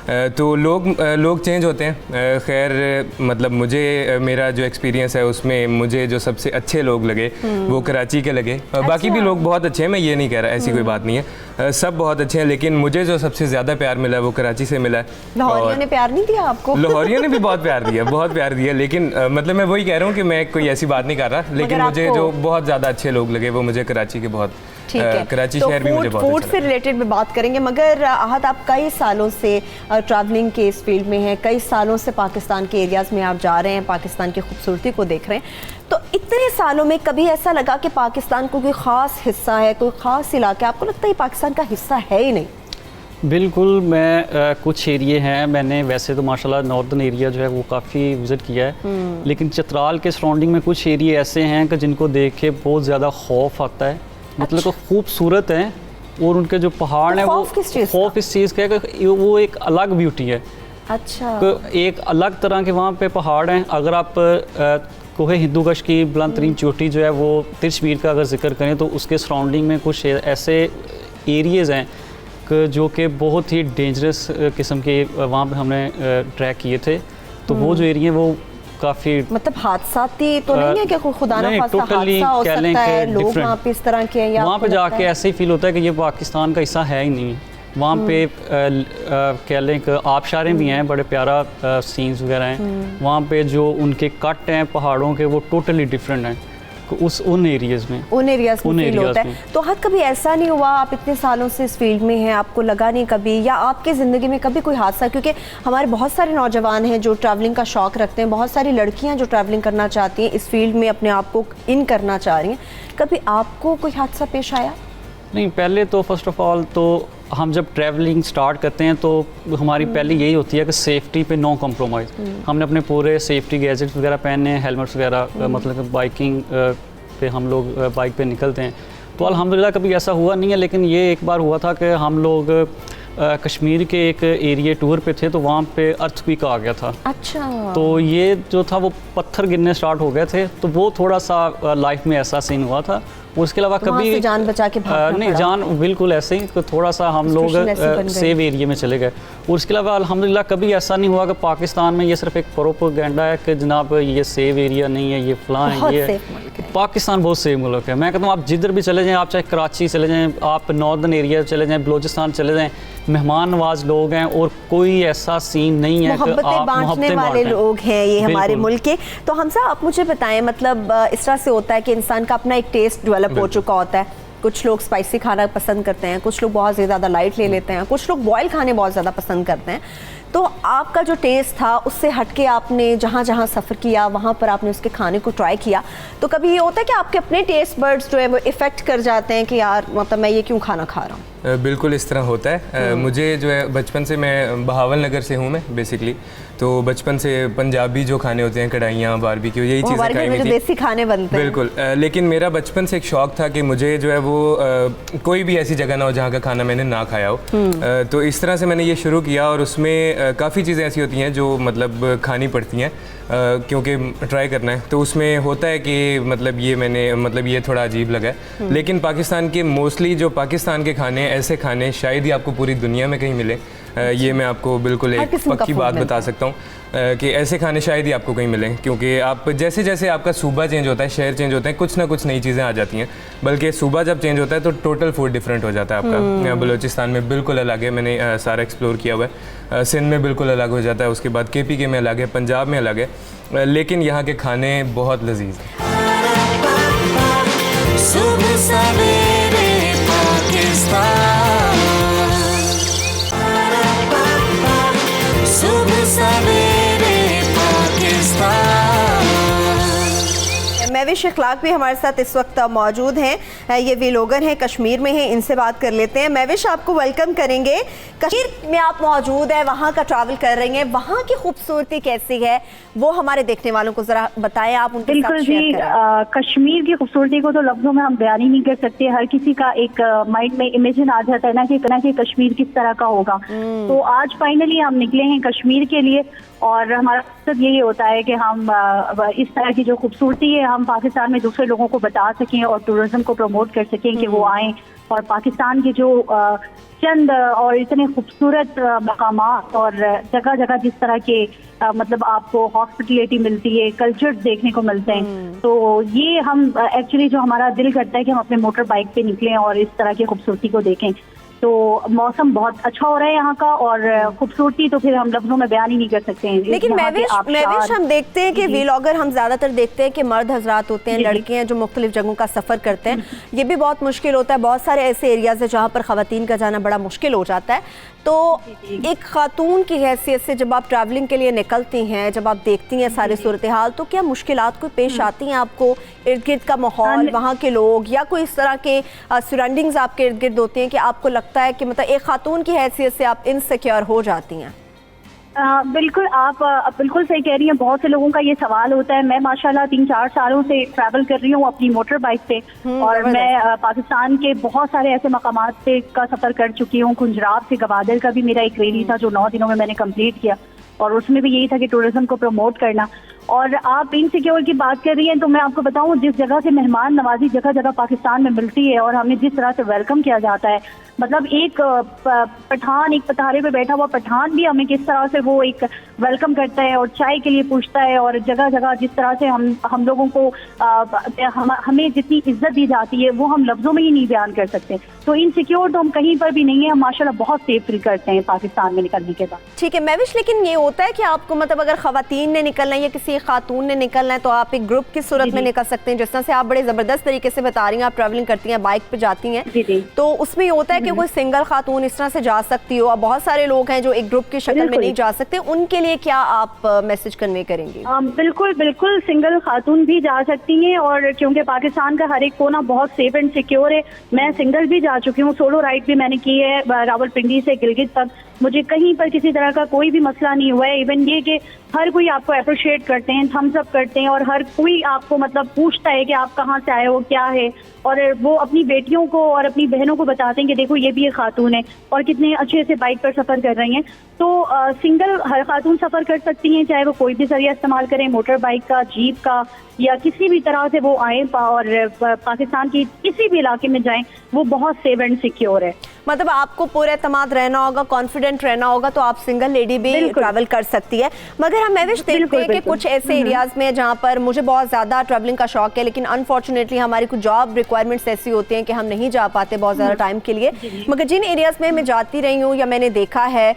तो लोग चेंज होते हैं। खैर मतलब मुझे, मेरा जो एक्सपीरियंस है उसमें मुझे जो सबसे अच्छे लोग लगे वो कराची के लगे। बाकी भी लोग बहुत अच्छे हैं, मैं ये नहीं कह रहा, ऐसी कोई बात नहीं है, सब बहुत अच्छे हैं, लेकिन मुझे जो सबसे ज़्यादा प्यार मिला वो कराची से मिला है। लाहौरियों ने प्यार नहीं दिया आपको? लाहौरियों ने भी बहुत प्यार दिया, बहुत प्यार दिया, लेकिन मतलब मैं वही कह रहा हूँ कि मैं कोई ऐसी बात नहीं कर रहा, लेकिन मुझे जो बहुत ज़्यादा अच्छे लोग लगे वो मुझे कराची के बहुत, कराची शहर भी मुझे बहुत फूड से रिलेटेड में बात करेंगे। मगर अहद, आप कई सालों से ट्रैवलिंग के इस फील्ड में हैं, कई सालों से पाकिस्तान के एरियाज़ में आप जा रहे हैं, पाकिस्तान की खूबसूरती को देख रहे हैं, तो इतने सालों में कभी ऐसा लगा कि पाकिस्तान को कोई ख़ास हिस्सा है, कोई ख़ास इलाका आपको लगता है पाकिस्तान का हिस्सा है ही नहीं? बिल्कुल, मैं कुछ एरिए हैं, मैंने वैसे तो माशाल्लाह नॉर्दर्न एरिया जो है वो काफ़ी विज़िट किया है, लेकिन चित्राल के सराउंडिंग में कुछ एरिए ऐसे हैं कि जिनको देख के बहुत ज़्यादा खौफ आता है। मतलब तो खूबसूरत हैं और उनके जो पहाड़ हैं वो खौफ इस चीज़ का है कि वो एक अलग ब्यूटी है। अच्छा, तो एक अलग तरह के वहाँ पे पहाड़ हैं। अगर आप कोहे हिंदूकश की बुलंद तरीन चोटी जो है वो तिरशमीर का अगर जिक्र करें तो उसके सराउंडिंग में कुछ ऐसे एरिएज़ हैं जो कि बहुत ही डेंजरस किस्म के वहाँ पे हमने ट्रैक किए थे। तो वो जो एरिया वो काफ़ी, मतलब हादसाती तो नहीं है कि खुदा ना खास्ता हादसा हो सकता है, लोग वहाँ पे इस तरह के, या वहाँ पे जाके ऐसे ही फील होता है कि ये पाकिस्तान का हिस्सा है ही नहीं। वहाँ पे कह लें कि आबशारें भी हैं, बड़े प्यारा सीन्स वगैरह हैं। वहाँ पे जो उनके कट हैं पहाड़ों के वो टोटली डिफरेंट हैं। उन एरियाज़ में फील होता है। तो हद कभी ऐसा नहीं हुआ, आप इतने सालों से इस फील्ड में हैं, आपको लगा नहीं कभी, या आपकी ज़िंदगी में कभी कोई हादसा, क्योंकि हमारे बहुत सारे नौजवान हैं जो ट्रैवलिंग का शौक़ रखते हैं, बहुत सारी लड़कियां जो ट्रैवलिंग करना चाहती हैं, इस फील्ड में अपने आप को इन करना चाह रही हैं, कभी आपको कोई हादसा पेश आया? नहीं, पहले तो फर्स्ट ऑफ ऑल तो हम जब ट्रैवलिंग स्टार्ट करते हैं तो हमारी पहले यही होती है कि सेफ्टी पे नो कॉम्प्रोमाइज़। हमने अपने पूरे सेफ्टी गैजेट्स वगैरह पहने हैं, हेलमेट्स वगैरह, मतलब कि बाइकिंग पे हम लोग बाइक पे निकलते हैं। तो अल्हम्दुलिल्लाह कभी ऐसा हुआ नहीं है, लेकिन ये एक बार हुआ था कि हम लोग कश्मीर के एक एरिया टूर पे थे, तो वहाँ पे अर्थक्वेक आ गया था। अच्छा। तो ये जो था वो पत्थर गिरने स्टार्ट हो गए थे, तो वो थोड़ा सा लाइफ में ऐसा सीन हुआ था। उसके अलावा कभी से जान बचा के नहीं, जान बिल्कुल ऐसे ही, तो थोड़ा सा हम लोग सेव एरिया में चले गए। और उसके अलावा अल्हम्दुलिल्लाह कभी ऐसा नहीं हुआ कि पाकिस्तान में ये सिर्फ एक प्रोपेगेंडा है कि जनाब ये सेव एरिया नहीं है, ये फलां है, ये पाकिस्तान बहुत सेफ मुल्क है। मैं कहता हूँ आप जिधर भी चले जाएँ, आप चाहे कराची चले जाएँ, आप नॉर्दर्न एरिया चले जाएँ, बलूचिस्तान चले जाएँ, मेहमान नवाज लोग हैं और कोई ऐसा सीन नहीं है कि आप बांटने वाले लोग हैं ये हमारे मुल्क के। तो हमसा आप मुझे बताएं, मतलब इस तरह से होता है कि इंसान का अपना एक टेस्ट डेवलप हो चुका होता है। कुछ लोग स्पाइसी खाना पसंद करते हैं, कुछ लोग बहुत ज़्यादा लाइट ले लेते हैं, कुछ लोग बॉयल खाने बहुत ज़्यादा पसंद करते हैं। तो आपका जो टेस्ट था उससे हटके आपने जहाँ जहाँ सफ़र किया वहाँ पर आपने उसके खाने को ट्राई किया, तो कभी ये होता है कि आपके अपने टेस्ट बर्ड्स जो है वो इफ़ेक्ट कर जाते हैं कि यार मतलब मैं ये क्यों खाना खा रहा हूँ? बिल्कुल इस तरह होता है। मुझे जो है बचपन से, मैं बहावल नगर से हूँ मैं बेसिकली, तो बचपन से पंजाबी जो खाने होते हैं, कढ़ाइयाँ, बारबेक्यू, यही चीज़ें खाई हुई थी, देसी खाने बनते हैं। बिल्कुल। लेकिन मेरा बचपन से एक शौक़ था कि मुझे जो है वो कोई भी ऐसी जगह ना हो जहाँ का खाना मैंने ना खाया हो। तो इस तरह से मैंने ये शुरू किया, और उसमें काफ़ी चीज़ें ऐसी होती हैं जो मतलब खानी पड़ती हैं क्योंकि ट्राई करना है। तो उसमें होता है कि मतलब ये मैंने मतलब ये थोड़ा अजीब लगा है। लेकिन पाकिस्तान के मोस्टली जो पाकिस्तान के खाने, ऐसे खाने शायद ही आपको पूरी दुनिया में कहीं मिले। ये मैं आपको बिल्कुल एक पक्की बात बता सकता हूँ कि ऐसे खाने शायद ही आपको कहीं मिलें, क्योंकि आप जैसे जैसे आपका सूबा चेंज होता है, शहर चेंज होता है, कुछ ना कुछ नई चीज़ें आ जाती हैं। बल्कि सूबा जब चेंज होता है तो टोटल फूड डिफरेंट हो जाता है आपका। बलूचिस्तान में बिल्कुल अलग है, मैंने सारा एक्सप्लोर किया हुआ है। सिंध में बिल्कुल अलग हो जाता है, उसके बाद KPK में अलग है, पंजाब में अलग है, लेकिन यहाँ के खाने बहुत लजीज हैं। सुबह सवेरे पाकिस्तान, सुबह सवेरे पाकिस्तान। महविश इखलाक भी हमारे साथ इस वक्त मौजूद हैं। ये व्लॉगर हैं, कश्मीर में हैं, इनसे बात कर लेते हैं। महविश, आपको वेलकम करेंगे। कश्मीर में आप मौजूद हैं, वहाँ का ट्रैवल कर रही हैं, वहाँ की खूबसूरती कैसी है वो हमारे देखने वालों को ज़रा बताएं आप। उनके बिल्कुल जी, कश्मीर की खूबसूरती को तो लफ्ज़ों में हम बयान ही नहीं कर सकते। हर किसी का एक माइंड में इमेजिन आ जाता है ना कि कश्मीर किस तरह का होगा। तो आज फाइनली हम निकले हैं कश्मीर के लिए, और हमारा मकसद यही होता है कि हम इस तरह की जो खूबसूरती है हम पाकिस्तान में दूसरे लोगों को बता सकें और टूरिज्म को प्रमोट कर सकें कि वो आएँ और पाकिस्तान के जो चंद और इतने खूबसूरत मकामात और जगह जगह जिस तरह के मतलब आपको हॉस्पिटलिटी मिलती है, कल्चर्स देखने को मिलते हैं। तो ये हम एक्चुअली जो हमारा दिल करता है कि हम अपने मोटर बाइक पे निकलें और इस तरह की खूबसूरती को देखें। तो मौसम बहुत अच्छा हो रहा है यहाँ का, और खूबसूरती तो फिर हम लफ्जों में बयान ही नहीं कर सकते हैं। लेकिन महविश हम देखते हैं कि व्लॉगर हम ज़्यादातर देखते हैं कि मर्द हजरात होते हैं, लड़के हैं जो मुख्तलिफ जगहों का सफ़र करते हैं। ये भी बहुत मुश्किल होता है, बहुत सारे ऐसे एरियाज़ है जहाँ पर ख़वातीन का जाना बड़ा मुश्किल हो जाता है। तो एक खातून की हैसियत से जब आप ट्रैवलिंग के लिए निकलती हैं, जब आप देखती हैं सारे सूरत हाल, तो क्या मुश्किलात कोई पेश आती हैं आपको? इर्द गिर्द का माहौल, वहाँ के लोग, या कोई इस तरह के सराउंडिंग्स आपके इर्द गिर्द होती हैं कि आपको लगता है कि मतलब एक खातून की हैसियत से आप इनसिक्योर हो जाती हैं? बिल्कुल, आप बिल्कुल सही कह रही हैं। बहुत से लोगों का ये सवाल होता है। मैं माशाल्लाह 3-4 सालों से ट्रैवल कर रही हूँ अपनी मोटर बाइक पे, और मैं पाकिस्तान के बहुत सारे ऐसे मकामात पे का सफ़र कर चुकी हूँ। कुंजराब से गवादर का भी मेरा एक रैली था जो 9 दिनों में मैंने कंप्लीट किया, और उसमें भी यही था कि टूरिज्म को प्रमोट करना। और आप इनसिक्योर की बात कर रही हैं, तो मैं आपको बताऊं, जिस जगह से मेहमान नवाजी जगह जगह पाकिस्तान में मिलती है और हमें जिस तरह से वेलकम किया जाता है, मतलब एक पठान, एक पथारे पे बैठा हुआ पठान भी हमें किस तरह से वो एक वेलकम करता है और चाय के लिए पूछता है, और जगह जगह जिस तरह से हम लोगों को हमें जितनी इज्जत दी जाती है वो हम लफ्जों में ही नहीं बयान कर सकते। तो इनसिक्योर तो हम कहीं पर भी नहीं है, हम माशाल्लाह बहुत सेफ फील करते हैं पाकिस्तान में निकलने के बाद। ठीक है महविश, लेकिन ये होता है कि आपको मतलब अगर खवातीन ने निकलना है या किसी एक खातून ने निकलना है तो आप एक ग्रुप की सूरत में निकल सकते हैं, जिस तरह से आप बड़े ज़बरदस्त तरीके से बता रही हैं, आप ट्रैवलिंग करती हैं, बाइक पे जाती हैं, तो उसमें ये होता है कि कोई सिंगल खातून इस तरह से जा सकती हो, और बहुत सारे लोग हैं जो एक ग्रुप की शक्ल में नहीं जा सकते, उनके लिए क्या आप मैसेज कन्वे करेंगी? बिल्कुल बिल्कुल, सिंगल खातून भी जा सकती हैं, और क्योंकि पाकिस्तान का हर एक कोना बहुत सेफ एंड सिक्योर है। मैं सिंगल भी जा चुकी हूँ, सोलो राइड भी मैंने की है रावलपिंडी से गिलगित तक, मुझे कहीं पर किसी तरह का कोई भी मसला नहीं हुआ है। इवन ये कि हर कोई आपको अप्रिशिएट करते हैं, थम्स अप करते हैं, और हर कोई आपको मतलब पूछता है कि आप कहाँ से आए हो, क्या है, और वो अपनी बेटियों को और अपनी बहनों को बताते हैं कि देखो ये भी एक खातून है और कितने अच्छे से बाइक पर सफ़र कर रही हैं। तो सिंगल हर खातून सफ़र कर सकती हैं, चाहे वो कोई भी जरिया इस्तेमाल करें, मोटर बाइक का, जीप का, या किसी भी तरह से वो आए और पाकिस्तान की किसी भी इलाके में जाएं, वो बहुत सेफ एंड सिक्योर है। मतलब आपको पूरा एतमाद रहना होगा, कॉन्फिडेंट रहना होगा, तो आप सिंगल लेडी भी ट्रैवल कर सकती है। मगर हम महविश देखते हैं कि कुछ ऐसे एरियाज में जहाँ पर मुझे बहुत ज़्यादा ट्रैवलिंग का शौक है, लेकिन अनफॉर्चुनेटली हमारी कुछ जॉब रिक्वायरमेंट्स ऐसी होती हैं कि हम नहीं जा पाते बहुत ज़्यादा टाइम के लिए। मगर जिन एरियाज़ में मैं जाती रही हूँ या मैंने देखा है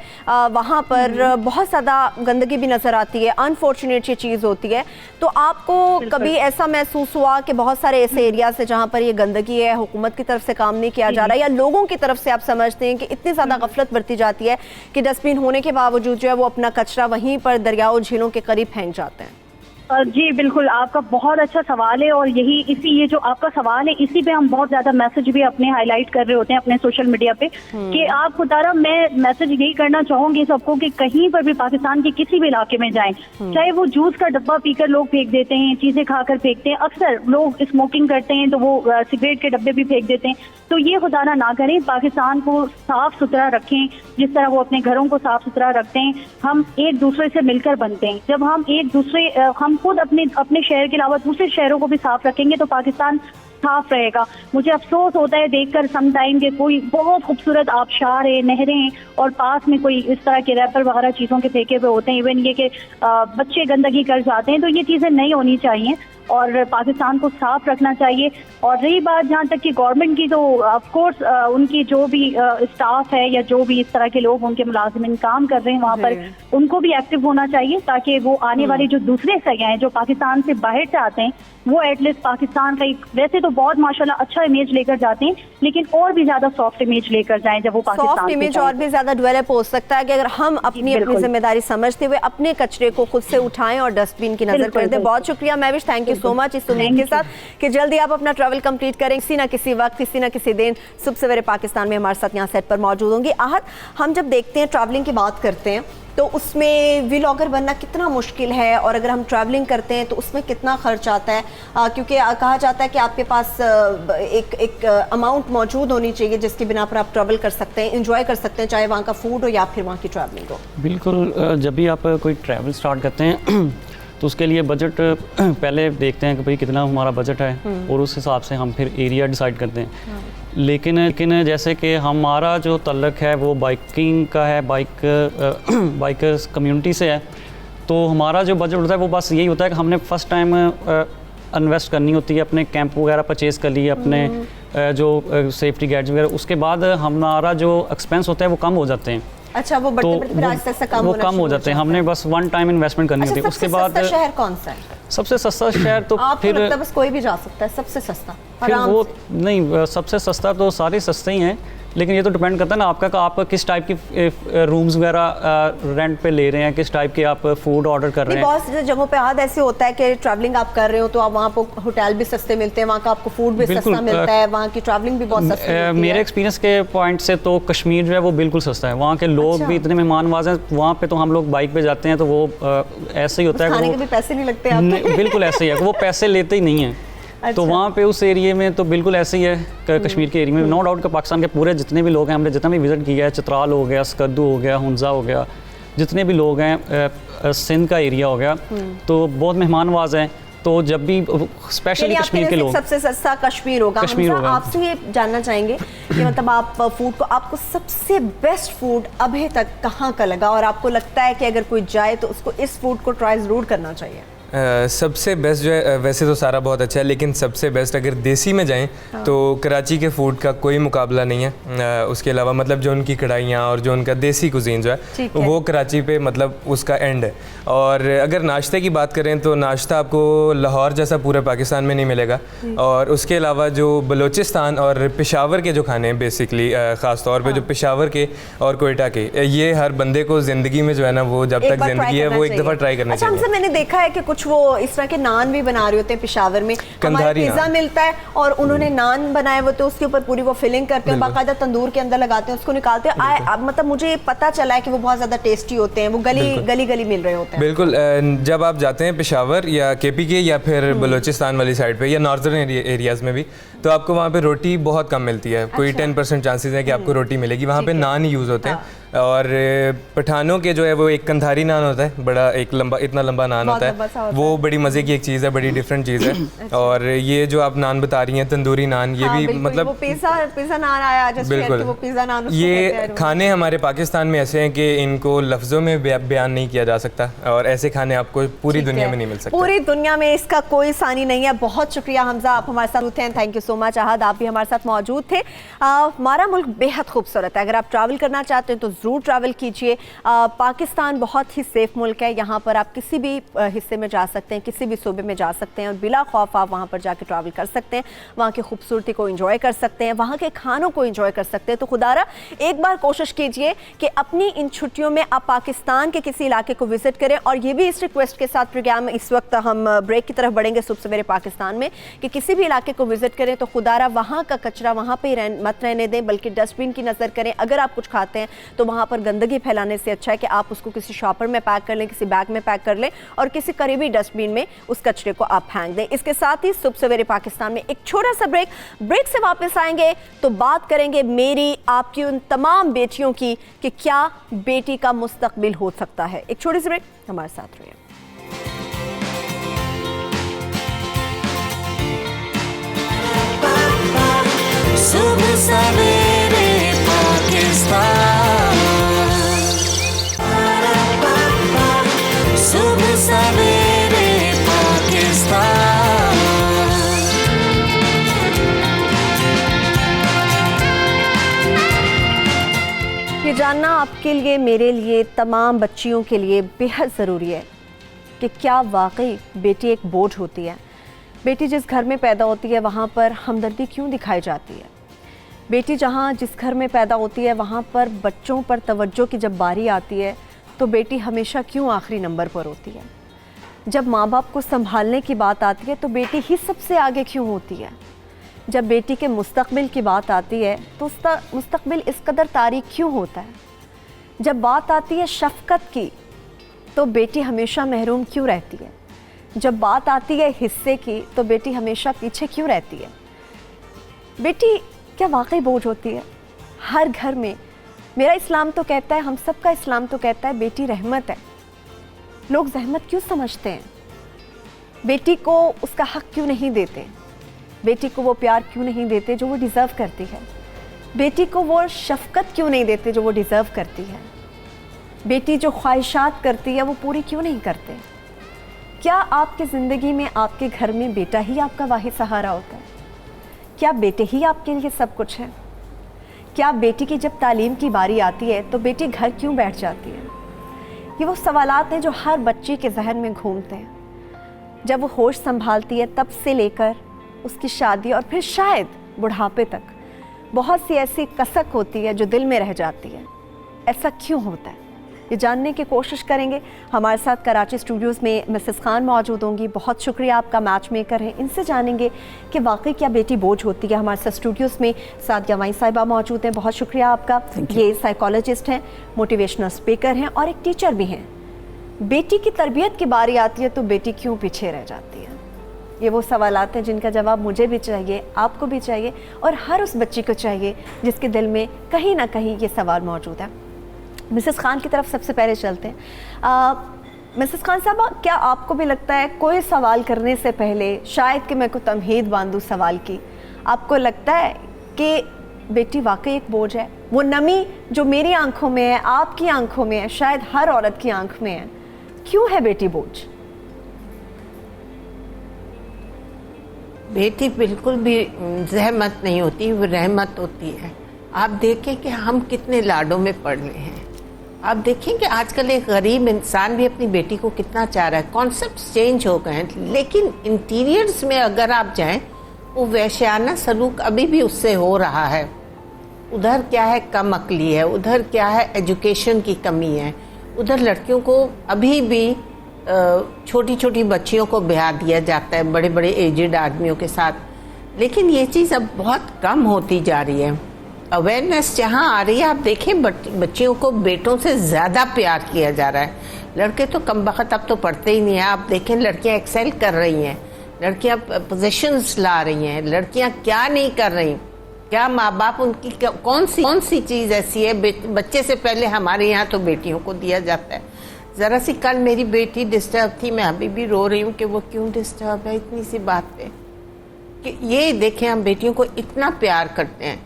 वहाँ पर बहुत ज़्यादा गंदगी भी नज़र आती है, अनफॉर्चुनेट ये चीज़ होती है। तो आपको कभी ऐसा महसूस हुआ कि बहुत सारे ऐसे एरियाज है जहाँ पर ये गंदगी है, हुकूमत की तरफ से काम नहीं किया जा रहा, या लोगों की तरफ से आप समझते हैं कि इतनी ज़्यादा गफलत बरती जाती है कि डस्टबिन होने के बावजूद जो है वो अपना कचरा वहीं पर दरियाओं झीलों के करीब फेंक जाते हैं? जी बिल्कुल, आपका बहुत अच्छा सवाल है, और ये जो आपका सवाल है इसी पे हम बहुत ज्यादा मैसेज भी अपने हाईलाइट कर रहे होते हैं अपने सोशल मीडिया पे कि आप खुदारा, मैं मैसेज यही करना चाहूंगी सबको कि कहीं पर भी पाकिस्तान के किसी भी इलाके में जाएं, चाहे वो जूस का डब्बा पीकर लोग फेंक देते हैं, चीजें खाकर फेंकते हैं, अक्सर लोग स्मोकिंग करते हैं तो वो सिगरेट के डब्बे भी फेंक देते हैं, तो ये खुदारा ना करें, पाकिस्तान को साफ सुथरा रखें जिस तरह वो अपने घरों को साफ सुथरा रखते हैं। हम एक दूसरे से मिलकर बनते हैं, जब हम एक दूसरे हम खुद अपने शहर के अलावा दूसरे शहरों को भी साफ रखेंगे तो पाकिस्तान साफ रहेगा। मुझे अफसोस होता है देखकर सम टाइम के कोई बहुत खूबसूरत आबशार है, नहरें हैं, और पास में कोई इस तरह के रैपर वगैरह चीज़ों के फेंके हुए होते हैं, इवन ये कि बच्चे गंदगी कर जाते हैं, तो ये चीज़ें नहीं होनी चाहिए और पाकिस्तान को साफ रखना चाहिए। और रही बात जहाँ तक कि गवर्नमेंट की, तो ऑफ कोर्स उनकी जो भी स्टाफ है या जो भी इस तरह के लोग उनके मुलाजिमिन काम कर रहे हैं वहाँ पर, उनको भी एक्टिव होना चाहिए ताकि वो आने वाले जो दूसरे सयाह हैं जो पाकिस्तान से बाहर से आते हैं वो एटलीस्ट पाकिस्तान का एक वैसे तो बहुत माशाल्लाह अच्छा इमेज लेकर जाते हैं, लेकिन और भी ज्यादा सॉफ्ट इमेज लेकर जाएं जब वो पाकिस्तान सॉफ्ट इमेज और भी ज्यादा डेवलप हो सकता है कि अगर हम अपनी जिम्मेदारी समझते हुए अपने कचरे को खुद से उठाएं और डस्टबिन की नजर कर दें। बहुत शुक्रिया Mahvish, thank you so much, इस उम्मीद के साथ कि जल्दी आप अपना ट्रैवल कंप्लीट करें, किसी ना किसी वक्त, किसी ना किसी दिन सुबह सवेरे पाकिस्तान में हमारे साथ यहाँ सेट पर मौजूद होंगी। आहत, हम जब देखते हैं ट्रैवलिंग की बात करते हैं तो उसमें व्लॉगर बनना कितना मुश्किल है, और अगर हम ट्रैवलिंग करते हैं तो उसमें कितना खर्च आता है, क्योंकि कहा जाता है कि आपके पास एक अमाउंट मौजूद होनी चाहिए जिसके बिना पर आप ट्रैवल कर सकते हैं, एंजॉय कर सकते हैं, चाहे वहाँ का फूड हो या फिर वहाँ की ट्रैवलिंग हो। बिल्कुल, जब भी आप कोई ट्रैवल स्टार्ट करते हैं तो उसके लिए बजट पहले देखते हैं कि भाई कितना हमारा बजट है और उस हिसाब से हम फिर एरिया डिसाइड करते हैं। लेकिन जैसे कि हमारा जो तल्लक है वो बाइकिंग का है, बाइकर्स कम्युनिटी से है, तो हमारा जो बजट होता है वो बस यही होता है कि हमने फ़र्स्ट टाइम इन्वेस्ट करनी होती है, अपने कैंप वगैरह परचेज़ कर लिए, अपने जो सेफ्टी गैजेट्स वगैरह, उसके बाद हमारा जो एक्सपेंस होता है वो कम हो जाते हैं। अच्छा, वो कम हो जाते हैं, हमने बस वन टाइम इन्वेस्टमेंट करनी होती है। उसके बाद शहर कौन सा है सबसे सस्ता शहर? तो फिर बस कोई भी जा सकता है सबसे सस्ता? फिर वो नहीं, सबसे सस्ता तो सारे सस्ते ही हैं, लेकिन ये तो डिपेंड करता है ना आपका, आप किस टाइप की रूम्स वगैरह रेंट पे ले रहे हैं, किस टाइप के आप फूड ऑर्डर कर रहे हैं। बहुत जगहों पे आज ऐसे होता है कि ट्रैवलिंग आप कर रहे हो तो आप वहाँ पर होटल भी सस्ते मिलते हैं, वहाँ का आपको फूड भी सस्ता मिलता है, वहाँ की ट्रैवलिंग भी बहुत सस्ती है। मेरे एक्सपीरियंस के पॉइंट से तो कश्मीर जो है वो बिल्कुल सस्ता है, वहाँ के लोग भी इतने मेहमान नवाज हैं। वहाँ पे तो हम लोग बाइक पे जाते हैं तो वो ऐसे ही होता है, खाने के भी पैसे नहीं लगते आपके। बिल्कुल ऐसे ही है, वो पैसे लेते ही नहीं हैं। अच्छा। तो वहाँ पे उस एरिया में तो बिल्कुल ऐसे ही है, कश्मीर के एरिया में नो डाउट कि पाकिस्तान के पूरे जितने भी लोग हैं, हमने जितना भी विज़िट किया है, चित्राल हो गया, स्कद्दू हो गया, हुंजा हो गया, जितने भी लोग हैं, सिंध का एरिया हो गया, तो बहुत मेहमान नवाज हैं। तो जब भी स्पेशली कश्मीर के लोग, सबसे सस्ता कश्मीर होगा। आपसे ये जानना चाहेंगे कि मतलब आप फूड को, आपको सबसे बेस्ट फूड अभी तक कहाँ का लगा और आपको लगता है कि अगर कोई जाए तो उसको इस फूड को ट्राई ज़रूर करना चाहिए? सबसे बेस्ट जो है, वैसे तो सारा बहुत अच्छा है, लेकिन सबसे बेस्ट अगर देसी में जाएं तो कराची के फूड का कोई मुकाबला नहीं है। उसके अलावा मतलब जो उनकी कढ़ाइयाँ और जो उनका देसी कुजीन जो है वो कराची पे मतलब उसका एंड है। और अगर नाश्ते की बात करें तो नाश्ता आपको लाहौर जैसा पूरे पाकिस्तान में नहीं मिलेगा। और उसके अलावा जो बलूचिस्तान और पेशावर के जो खाने हैं बेसिकली ख़ास तौर पे जो पेशावर के और कोयटा के, ये हर बंदे को ज़िंदगी में जो है ना वो जब तक ज़िंदगी है वो एक दफ़ा ट्राई करना चाहिए। हमसे मैंने देखा है कि कुछ वो इस तरह के नान भी बना रहे होते हैं पेशावर में, हमारे पिज़्ज़ा मिलता है और उन्होंने नान बनाए हुए तो उसके ऊपर पूरी वो फिलिंग करते हैं, बाकायदा तंदूर के अंदर लगाते हैं, उसको निकालते हैं। मतलब मुझे पता चला है कि वो बहुत ज़्यादा टेस्टी होते हैं, वो गली गली मिल रहे होते हैं। बिल्कुल, जब आप जाते हैं पेशावर या KPK या फिर बलूचिस्तान वाली साइड पे या नॉर्दर्न एरियाज़ में भी, तो आपको वहाँ पे रोटी बहुत कम मिलती है। कोई 10% चांसेस है कि आपको रोटी मिलेगी। वहाँ पे नान यूज़ होते हैं। और पठानों के जो है वो एक कंधारी नान होता है, बड़ा एक लंबा, इतना लंबा नान होता है, वो बड़ी मज़े की एक चीज़ है, बड़ी डिफरेंट चीज़ है। और ये जो आप नान बता रही हैं तंदूरी नान, ये भी मतलब वो पिज़्ज़ा नान आया, बिल्कुल वो पिज़्ज़ा नान, ये खाने हमारे पाकिस्तान में ऐसे हैं कि इनको लफ्ज़ों में बयान नहीं किया जा सकता और ऐसे खाने आपको पूरी दुनिया में नहीं मिल सकते। पूरी दुनिया में इसका कोई सानी नहीं है। बहुत शुक्रिया हमजा, आप हमारे साथ हैं। Thank you so much. Ahad, आप भी हमारे साथ मौजूद थे। हमारा मुल्क बेहद खूबसूरत है, अगर आप ट्रैवल करना चाहते हैं तो ज़रूर ट्रैवल कीजिए। पाकिस्तान बहुत ही सेफ मुल्क है, यहाँ पर आप किसी भी हिस्से में जा सकते हैं, किसी भी सूबे में जा सकते हैं और बिला खौफ आप वहाँ पर जाके ट्रैवल कर सकते हैं, वहाँ की खूबसूरती को एंजॉय कर सकते हैं, वहाँ के खानों को एंजॉय कर सकते हैं। तो खुदारा एक बार कोशिश कीजिए कि अपनी इन छुट्टियों में आप पाकिस्तान के किसी इलाके को विजिट करें। और ये भी इस रिक्वेस्ट के साथ प्रोग्राम इस वक्त हम ब्रेक की तरफ बढ़ेंगे सुबह सवेरे पाकिस्तान में, कि किसी भी इलाके को विजिट करें तो खुदारा वहाँ का कचरा वहाँ पर मत रहने दें, बल्कि डस्टबिन की नज़र करें। अगर आप कुछ खाते हैं तो वहाँ पर गंदगी फैलाने से अच्छा है कि आप उसको किसी शॉपर में पैक कर लें, किसी बैग में पैक कर लें और किसी करीबी डस्टबिन में उस कचरे को आप फेंक दें। इसके साथ ही सुबह सवेरे पाकिस्तान में एक छोटा सा ब्रेक से वापस आएंगे तो बात करेंगे मेरी आपकी उन तमाम बेटियों की कि क्या बेटी का मुस्तकबिल हो सकता है। एक छोटी सी ब्रेक, हमारे साथ रहिए। सुबह सवेरे पाकिस्तान, सुबह सवेरे पाकिस्तान। ये जानना आपके लिए, मेरे लिए, तमाम बच्चियों के लिए बेहद ज़रूरी है कि क्या वाकई बेटी एक बोझ होती है। बेटी जिस घर में पैदा होती है वहाँ पर हमदर्दी क्यों दिखाई जाती है। बेटी जहाँ जिस घर में पैदा होती है वहाँ पर बच्चों पर तवज्जो की जब बारी आती है तो बेटी हमेशा क्यों आखिरी नंबर पर होती है। जब माँ बाप को संभालने की बात आती है तो बेटी ही सबसे आगे क्यों होती है। जब बेटी के मुस्तकबिल की बात आती है तो उसका मुस्तकबिल इस कदर तारीक क्यों होता है। जब बात आती है शफ़क़त की तो बेटी हमेशा महरूम क्यों रहती है। जब बात आती है हिस्से की तो बेटी हमेशा पीछे क्यों रहती है। बेटी क्या वाकई बोझ होती है हर घर में। मेरा इस्लाम तो कहता है, हम सब का इस्लाम तो कहता है बेटी रहमत है। लोग जहमत क्यों समझते हैं। बेटी को उसका हक क्यों नहीं देते। बेटी को वो प्यार क्यों नहीं देते जो वो डिज़र्व करती है। बेटी को वो शफ़क़त क्यों नहीं देते जो वो डिज़र्व करती है। बेटी जो ख्वाहिशात करती है वो पूरी क्यों नहीं करते। क्या आपकी ज़िंदगी में, आपके घर में बेटा ही आपका वाहिद सहारा होता है। क्या बेटे ही आपके लिए सब कुछ है। क्या बेटी की जब तालीम की बारी आती है तो बेटी घर क्यों बैठ जाती है। ये वो सवालात हैं जो हर बच्चे के जहन में घूमते हैं। जब वो होश संभालती है तब से लेकर उसकी शादी और फिर शायद बुढ़ापे तक बहुत सी ऐसी कसक होती है जो दिल में रह जाती है। ऐसा क्यों होता है ये जानने की कोशिश करेंगे। हमारे साथ कराची स्टूडियोज़ में मिसेस खान मौजूद होंगी। बहुत शुक्रिया, आपका मैच मेकर है। इनसे जानेंगे कि वाकई क्या बेटी बोझ होती है। हमारे साथ स्टूडियोज़ में सादिया वाई साहिबा मौजूद हैं। बहुत शुक्रिया आपका। ये साइकोलॉजिस्ट हैं, मोटिवेशनल स्पीकर हैं और एक टीचर भी हैं। बेटी की तरबियत की बारी आती है तो बेटी क्यों पीछे रह जाती है। ये वो सवालात हैं जिनका जवाब मुझे भी चाहिए, आपको भी चाहिए और हर उस बच्ची को चाहिए जिसके दिल में कहीं ना कहीं ये सवाल मौजूद है। मिसेस खान की तरफ सबसे पहले चलते हैं। मिसेस खान साहबा, क्या आपको भी लगता है कोई सवाल करने से पहले शायद कि मैं को तमहीद बांधूं सवाल की, आपको लगता है कि बेटी वाकई एक बोझ है। वो नमी जो मेरी आंखों में है, आपकी आंखों में है, शायद हर औरत की आंख में है, क्यों है बेटी बोझ? बेटी बिल्कुल भी जहमत नहीं होती, वो रहमत होती है। आप देखें कि हम कितने लाडों में पड़ रहे हैं। आप देखें कि आजकल एक गरीब इंसान भी अपनी बेटी को कितना चाह रहा है। कॉन्सेप्ट्स चेंज हो गए हैं, लेकिन इंटीरियर्स में अगर आप जाएं, वो वैश्याना सलूक अभी भी उससे हो रहा है। उधर क्या है, कम अक्ली है, उधर क्या है, एजुकेशन की कमी है, उधर लड़कियों को अभी भी छोटी छोटी बच्चियों को ब्याह दिया जाता है बड़े बड़े एजेड आदमियों के साथ। लेकिन ये चीज़ अब बहुत कम होती जा रही है। अवेयरनेस जहाँ आ रही है, आप देखें बच्चियों को बेटों से ज़्यादा प्यार किया जा रहा है। लड़के तो कम वक्त अब तो पढ़ते ही नहीं है। आप देखें लड़कियाँ एक्सेल कर रही हैं, लड़कियाँ पोजीशंस ला रही हैं, लड़कियाँ क्या नहीं कर रही। क्या माँ बाप उनकी कौन सी चीज़ ऐसी है, बच्चे से पहले हमारे यहाँ तो बेटियों को दिया जाता है। ज़रा सी कल मेरी बेटी डिस्टर्ब थी, मैं अभी भी रो रही हूँ कि वो क्यों डिस्टर्ब है इतनी सी बात पे। कि ये देखें हम बेटियों को इतना प्यार करते हैं,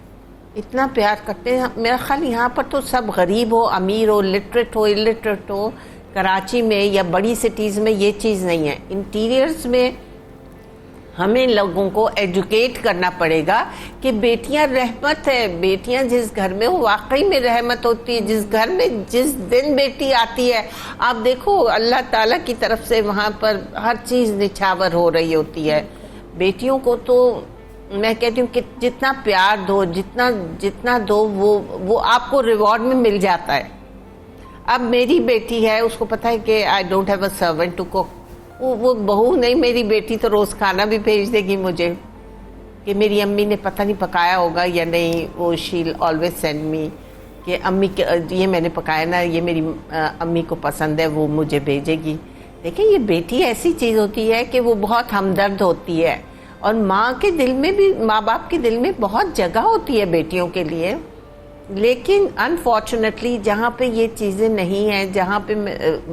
इतना प्यार करते हैं। मेरा ख्याल यहाँ पर तो सब गरीब हो, अमीर हो, लिटरेट हो, इलिटरेट हो, कराची में या बड़ी सिटीज़ में ये चीज़ नहीं है। इंटीरियर्स में हमें लोगों को एजुकेट करना पड़ेगा कि बेटियां रहमत है। बेटियां जिस घर में हो वाकई में रहमत होती है। जिस घर में जिस दिन बेटी आती है, आप देखो अल्लाह ताला की तरफ से वहाँ पर हर चीज़ निछावर हो रही होती है। बेटियों को तो मैं कहती हूँ कि जितना प्यार दो, जितना दो, वो आपको रिवॉर्ड में मिल जाता है। अब मेरी बेटी है, उसको पता है कि I don't have a servant to cook. वो बहू नहीं, मेरी बेटी तो रोज़ खाना भी भेज देगी मुझे कि मेरी अम्मी ने पता नहीं पकाया होगा या नहीं। वो शील ऑलवेज सेंड मी कि अम्मी ये मैंने पकाया ना, ये मेरी अम्मी को पसंद है, वो मुझे भेजेगी। देखिए ये बेटी ऐसी चीज़ होती है कि वो बहुत हमदर्द होती है, और माँ के दिल में भी, माँ बाप के दिल में बहुत जगह होती है बेटियों के लिए। लेकिन अनफॉर्चुनेटली जहाँ पे ये चीज़ें नहीं हैं, जहाँ पे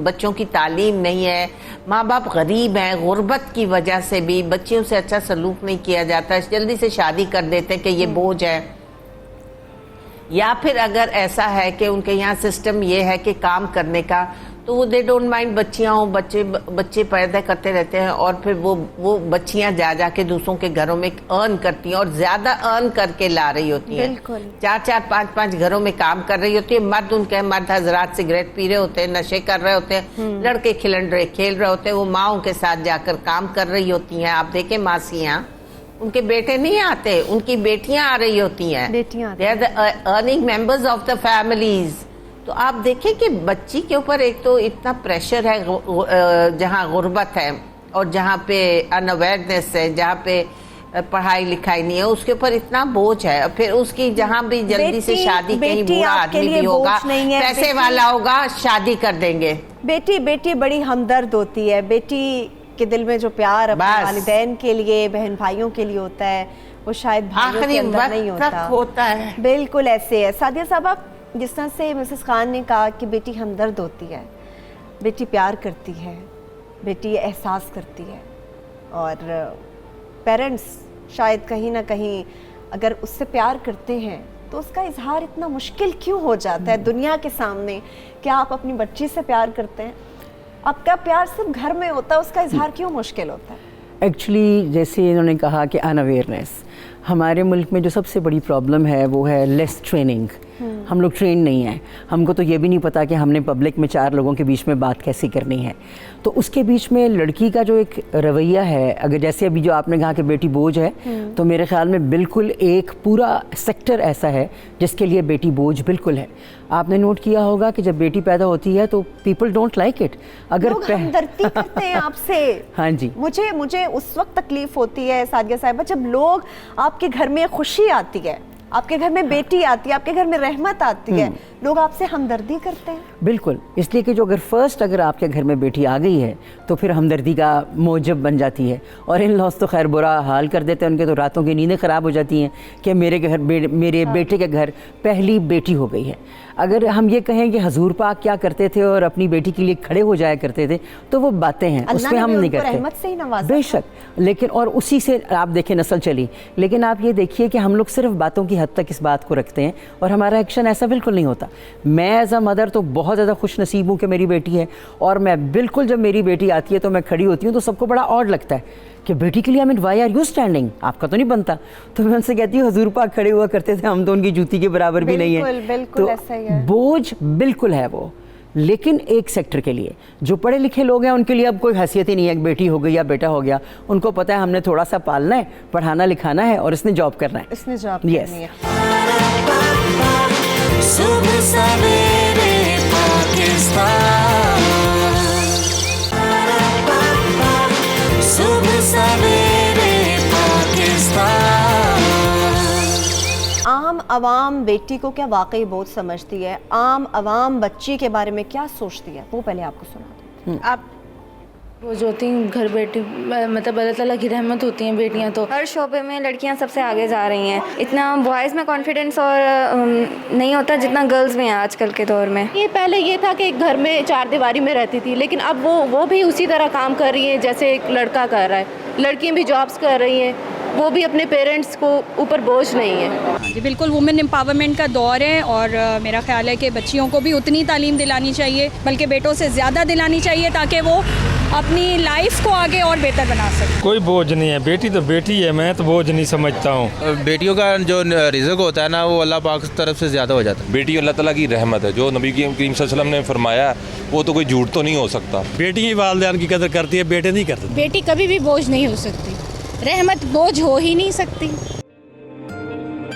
बच्चों की तालीम नहीं है, माँ बाप गरीब हैं, गुर्बत की वजह से भी बच्चियों से अच्छा सलूक नहीं किया जाता, जल्दी से शादी कर देते हैं कि ये बोझ है। या फिर अगर ऐसा है कि उनके यहाँ सिस्टम ये है कि काम करने का, तो वो दे डोंट माइंड बच्चियाँ हों, बच्चे पैदा करते रहते हैं, और फिर वो बच्चियाँ जा के दूसरों के घरों में अर्न करती हैं, और ज़्यादा अर्न करके ला रही होती हैं। 4-4, 5-5 घरों में काम कर रही होती है। मर्द हजरात सिगरेट पी रहे होते हैं, नशे कर रहे होते हैं, लड़के खेल रहे होते हैं, वो माओं के साथ जाकर काम कर रही होती हैं। आप देखें मासियाँ, उनके बेटे नहीं आते, उनकी बेटियाँ आ रही होती हैं। They are the earning members of the families. तो आप देखें कि बच्ची के ऊपर एक तो इतना प्रेशर है जहाँ गुर्बत है, और जहाँ पे अनअवेयरनेस है, जहाँ पे पढ़ाई लिखाई नहीं है, उसके ऊपर इतना बोझ है। फिर उसकी जहाँ भी जल्दी से शादी, कहीं बूढ़ा आदमी भी होगा, पैसे वाला होगा, शादी कर देंगे। बेटी बड़ी हमदर्द होती है। बेटी के दिल में जो प्यार अपने वालिदैन के लिए, बहन भाइयों के लिए होता है, वो शायद भाइयों के अंदर नहीं होता है। बिल्कुल ऐसे है। सादिया साहब, जिस तरह से मिसेस खान ने कहा कि बेटी हमदर्द होती है, बेटी प्यार करती है, बेटी एहसास करती है, और पेरेंट्स शायद कहीं ना कहीं अगर उससे प्यार करते हैं तो उसका इजहार इतना मुश्किल क्यों हो जाता है दुनिया के सामने। क्या आप अपनी बच्ची से प्यार करते हैं? आपका प्यार सिर्फ घर में होता है, उसका इजहार क्यों मुश्किल होता है? एक्चुअली जैसे इन्होंने कहा कि अनअवेयरनेस, हमारे मुल्क में जो सबसे बड़ी प्रॉब्लम है वो है लेस ट्रेनिंग। हम लोग ट्रेन नहीं हैं। हमको तो ये भी नहीं पता कि हमने पब्लिक में 4 लोगों के बीच में बात कैसे करनी है। तो उसके बीच में लड़की का जो एक रवैया है, अगर जैसे अभी जो आपने कहा कि बेटी बोझ है, तो मेरे ख्याल में बिल्कुल एक पूरा सेक्टर ऐसा है जिसके लिए बेटी बोझ बिल्कुल है। आपने नोट किया होगा कि जब बेटी पैदा होती है तो पीपल डोंट लाइक इट। अगर लोग हमदर्दी करते हैं आपसे। हाँ जी, मुझे उस वक्त तकलीफ होती है सादिया साहिबा, जब लोग आपके घर में खुशी आती है, आपके घर में बेटी आती है, आपके घर में रहमत आती है, लोग आपसे हमदर्दी करते हैं। बिल्कुल, इसलिए कि जो अगर आपके घर में बेटी आ गई है तो फिर हमदर्दी का मौजब बन जाती है। और इन लॉस तो खैर बुरा हाल कर देते हैं, उनके तो रातों की नींदें ख़राब हो जाती हैं कि मेरे बेटे के घर पहली बेटी हो गई है। अगर हम ये कहें कि हजूर पाक क्या करते थे और अपनी बेटी के लिए खड़े हो जाया करते थे, तो वो बातें हैं, उसमें हम नहीं करते बेशक, लेकिन और उसी से आप देखें नस्ल चली। लेकिन आप ये देखिए कि हम लोग सिर्फ बातों की हद तक इस बात को रखते हैं और हमारा एक्शन ऐसा बिल्कुल नहीं होता। मैं एज अ मदर तो बहुत ज़्यादा खुश नसीब हूँ कि मेरी बेटी है, और मैं बिल्कुल जब मेरी बेटी आती है तो मैं खड़ी होती हूँ तो सबको बड़ा ऑड लगता है कि बेटी के लिए, I mean why are you standing, आपका तो नहीं बनता। तो मैं उनसे कहती हूँ हुजूर पाक खड़े हुआ करते थे, हम तो उनकी जूती के बराबर भी नहीं है। बिल्कुल तो ऐसा ही है। बोझ बिल्कुल है वो, लेकिन एक सेक्टर के लिए जो पढ़े लिखे लोग हैं उनके लिए अब कोई हैसियत ही नहीं है, बेटी हो गई या बेटा हो गया, उनको पता है हमने थोड़ा सा पालना है, पढ़ाना लिखाना है और इसने जॉब करना है, इसने जॉब Yes. करनी है। सुबह सवेरे पाकिस्तान, सुबह सवेरे पाकिस्तान। आम आवाम बेटी को क्या वाकई बोझ समझती है? आम आवाम बच्ची के बारे में क्या सोचती है? वो पहले आपको सुना दो। आप बोझ होती हैं घर बेटी, मतलब अल्लाह ताला की रहमत होती हैं बेटियां। तो हर शोबे में लड़कियां सबसे आगे जा रही हैं। इतना बॉयज़ में कॉन्फिडेंस और नहीं होता जितना गर्ल्स में है आजकल के दौर में। ये पहले ये था कि घर में चार दीवारी में रहती थी, लेकिन अब वो भी उसी तरह काम कर रही है जैसे एक लड़का कर रहा है। लड़कियां भी जॉब्स कर रही हैं, वो भी अपने पेरेंट्स को ऊपर बोझ नहीं है। हाँ जी बिल्कुल, वुमेन एम्पावरमेंट का दौर है और मेरा ख्याल है कि बच्चियों को भी उतनी तालीम दिलानी चाहिए, बल्कि बेटों से ज़्यादा दिलानी चाहिए, ताकि वो अपनी लाइफ को आगे और बेहतर बना सके। कोई बोझ नहीं है, बेटी तो बेटी है, मैं तो बोझ नहीं समझता हूँ। बेटियों का जो रिज़्क होता है ना, वो अल्लाह पाक की तरफ से ज़्यादा हो जाता है। बेटी अल्लाह ताला की रहमत है, जो नबी करीम सल्लल्लाहु अलैहि वसल्लम ने फरमाया वो तो कोई झूठ तो नहीं हो सकता। बेटी ही वालिदैन की कदर करती है, बेटे नहीं करते। बेटी कभी भी बोझ नहीं हो सकती, रहमत बोझ हो ही नहीं सकती।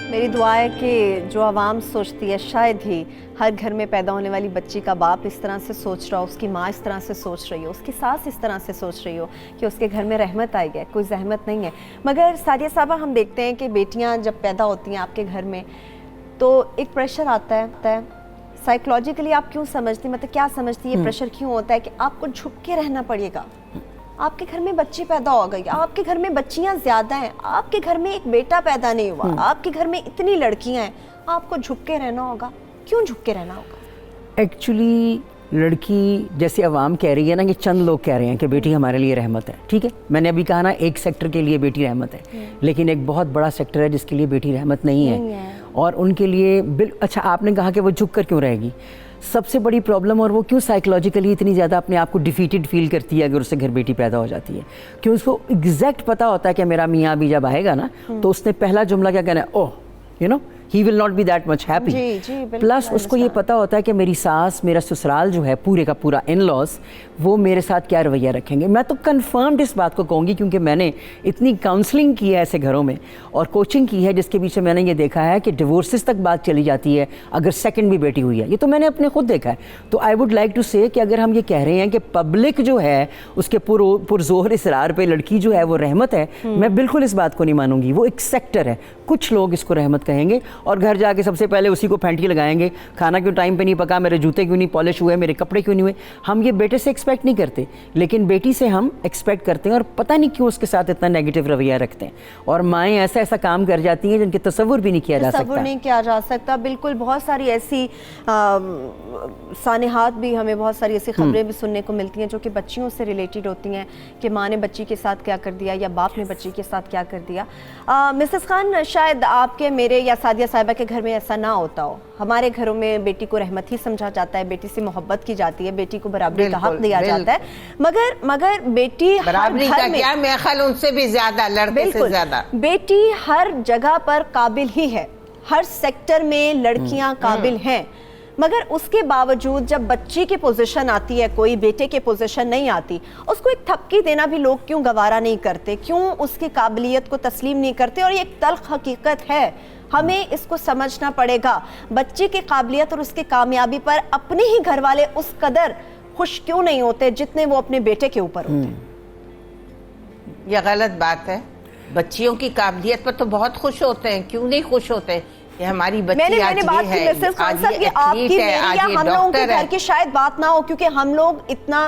मेरी दुआ है कि जो आवाम सोचती है, शायद ही हर घर में पैदा होने वाली बच्ची का बाप इस तरह से सोच रहा हो, उसकी माँ इस तरह से सोच रही हो, उसकी सास इस तरह से सोच रही हो कि उसके घर में रहमत आई है, कोई जहमत नहीं है। मगर सादिया साहबा, हम देखते हैं कि बेटियां जब पैदा होती हैं आपके घर में तो एक प्रेशर आता है। साइकोलॉजिकली आप क्यों समझती, मतलब क्या समझती है, प्रेशर क्यों होता है कि आपको झुक के रहना पड़ेगा? आपके घर में बच्ची पैदा हो गई, आपके घर में बच्चियां ज़्यादा हैं, आपके घर में एक बेटा पैदा नहीं हुआ, आपके घर में इतनी लड़कियां हैं, आपको झुक के रहना होगा। क्यों झुक के रहना होगा? एक्चुअली लड़की, जैसे अवाम कह रही है ना कि चंद लोग कह रहे हैं कि बेटी हमारे लिए रहमत है, ठीक है, मैंने अभी कहा ना एक सेक्टर के लिए बेटी रहमत है, लेकिन एक बहुत बड़ा सेक्टर है जिसके लिए बेटी रहमत नहीं है। और उनके लिए अच्छा, आपने कहा कि वो झुक कर क्यों रहेगी? सबसे बड़ी प्रॉब्लम, और वो क्यों साइकोलॉजिकली इतनी ज़्यादा अपने आप को डिफीटेड फील करती है अगर उससे घर बेटी पैदा हो जाती है? क्यों उसको एग्जैक्ट पता होता है कि मेरा मियाँ अभी जब आएगा ना तो उसने पहला जुमला क्या कहना है, oh you know he will not be that much happy. Plus उसको ये पता होता है कि मेरी सास, मेरा ससुराल जो है पूरे का पूरा इन लॉज, वो मेरे साथ क्या रवैया रखेंगे। मैं तो कन्फर्म्ड इस बात को कहूँगी क्योंकि मैंने इतनी काउंसलिंग की है ऐसे घरों में और कोचिंग की है जिसके पीछे मैंने ये देखा है कि डिवोर्सेस तक बात चली जाती है अगर सेकंड भी बेटी हुई है। ये तो मैंने अपने खुद देखा है। तो आई वुड लाइक टू से कि अगर हम ये कह रहे हैं कि पब्लिक जो है उसके पुरजोर इसरार पे लड़की जो है वो रहमत है, मैं बिल्कुल इस बात को नहीं मानूंगी। वो एक सेक्टर है, कुछ लोग इसको रहमत कहेंगे और घर जाके सबसे पहले उसी को फैंटी लगाएंगे, खाना क्यों टाइम पे नहीं पका, मेरे जूते क्यों नहीं पॉलिश हुए, मेरे कपड़े क्यों नहीं हुए। हम ये बेटे से एक्सपेक्ट नहीं करते, लेकिन बेटी से हम एक्सपेक्ट करते हैं और पता नहीं क्यों उसके साथ इतना नेगेटिव रवैया रखते हैं। और माएँ ऐसा ऐसा काम कर जाती हैं जिनके तसव्वुर भी नहीं किया जा सकता। तसव्वुर नहीं किया जा सकता, बिल्कुल। बहुत सारी ऐसी सानेहात भी, हमें बहुत सारी ऐसी खबरें भी सुनने को मिलती हैं जो कि बच्चियों से रिलेटेड होती हैं कि माँ ने बच्ची के साथ क्या कर दिया या बाप ने बच्ची के साथ क्या कर दिया। मिसेस खान, शायद आपके, मेरे या सादिया साहिबा के घर में ऐसा ना होता हो। हमारे घरों में बेटी को रहमत ही समझा जाता है, बेटी से मोहब्बत की जाती है, बेटी को बराबरी का हक दिया जाता है। मगर बेटी बराबरी का क्या, मेरे ख्याल उनसे भी ज्यादा, लड़के से ज्यादा बेटी हर जगह पर काबिल ही है, हर सेक्टर में लड़कियां काबिल हैं। मगर उसके बावजूद जब बच्ची की पोजीशन आती है, कोई बेटे की पोजीशन नहीं आती, उसको एक थपकी देना भी लोग क्यों गवारा नहीं करते, क्यों उसकी काबिलियत को तस्लीम नहीं करते। और ये एक तल्ख हकीकत है, हमें इसको समझना पड़ेगा। बच्चे की काबिलियत और उसकी कामयाबी पर अपने ही घर वाले उस कदर खुश क्यों नहीं होते जितने वो अपने बेटे के ऊपर होते। यह गलत बात है। बच्चियों की काबिलियत पर तो बहुत खुश होते हैं, क्यों नहीं खुश होते। ये हमारी बच्ची मैंने बात की मिसेस खान साहब, ये आपकी मेरी या हम लोगों के घर की शायद बात ना हो, क्योंकि हम लोग इतना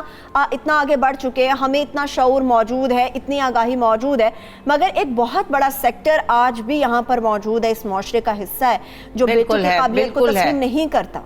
आगे बढ़ चुके हैं, हमें इतना शऊर मौजूद है, इतनी आगाही मौजूद है। मगर एक बहुत बड़ा सेक्टर आज भी यहाँ पर मौजूद है, इस मुआशरे का हिस्सा है, जो बेटी की काबिलियत को तस्लीम नहीं करता।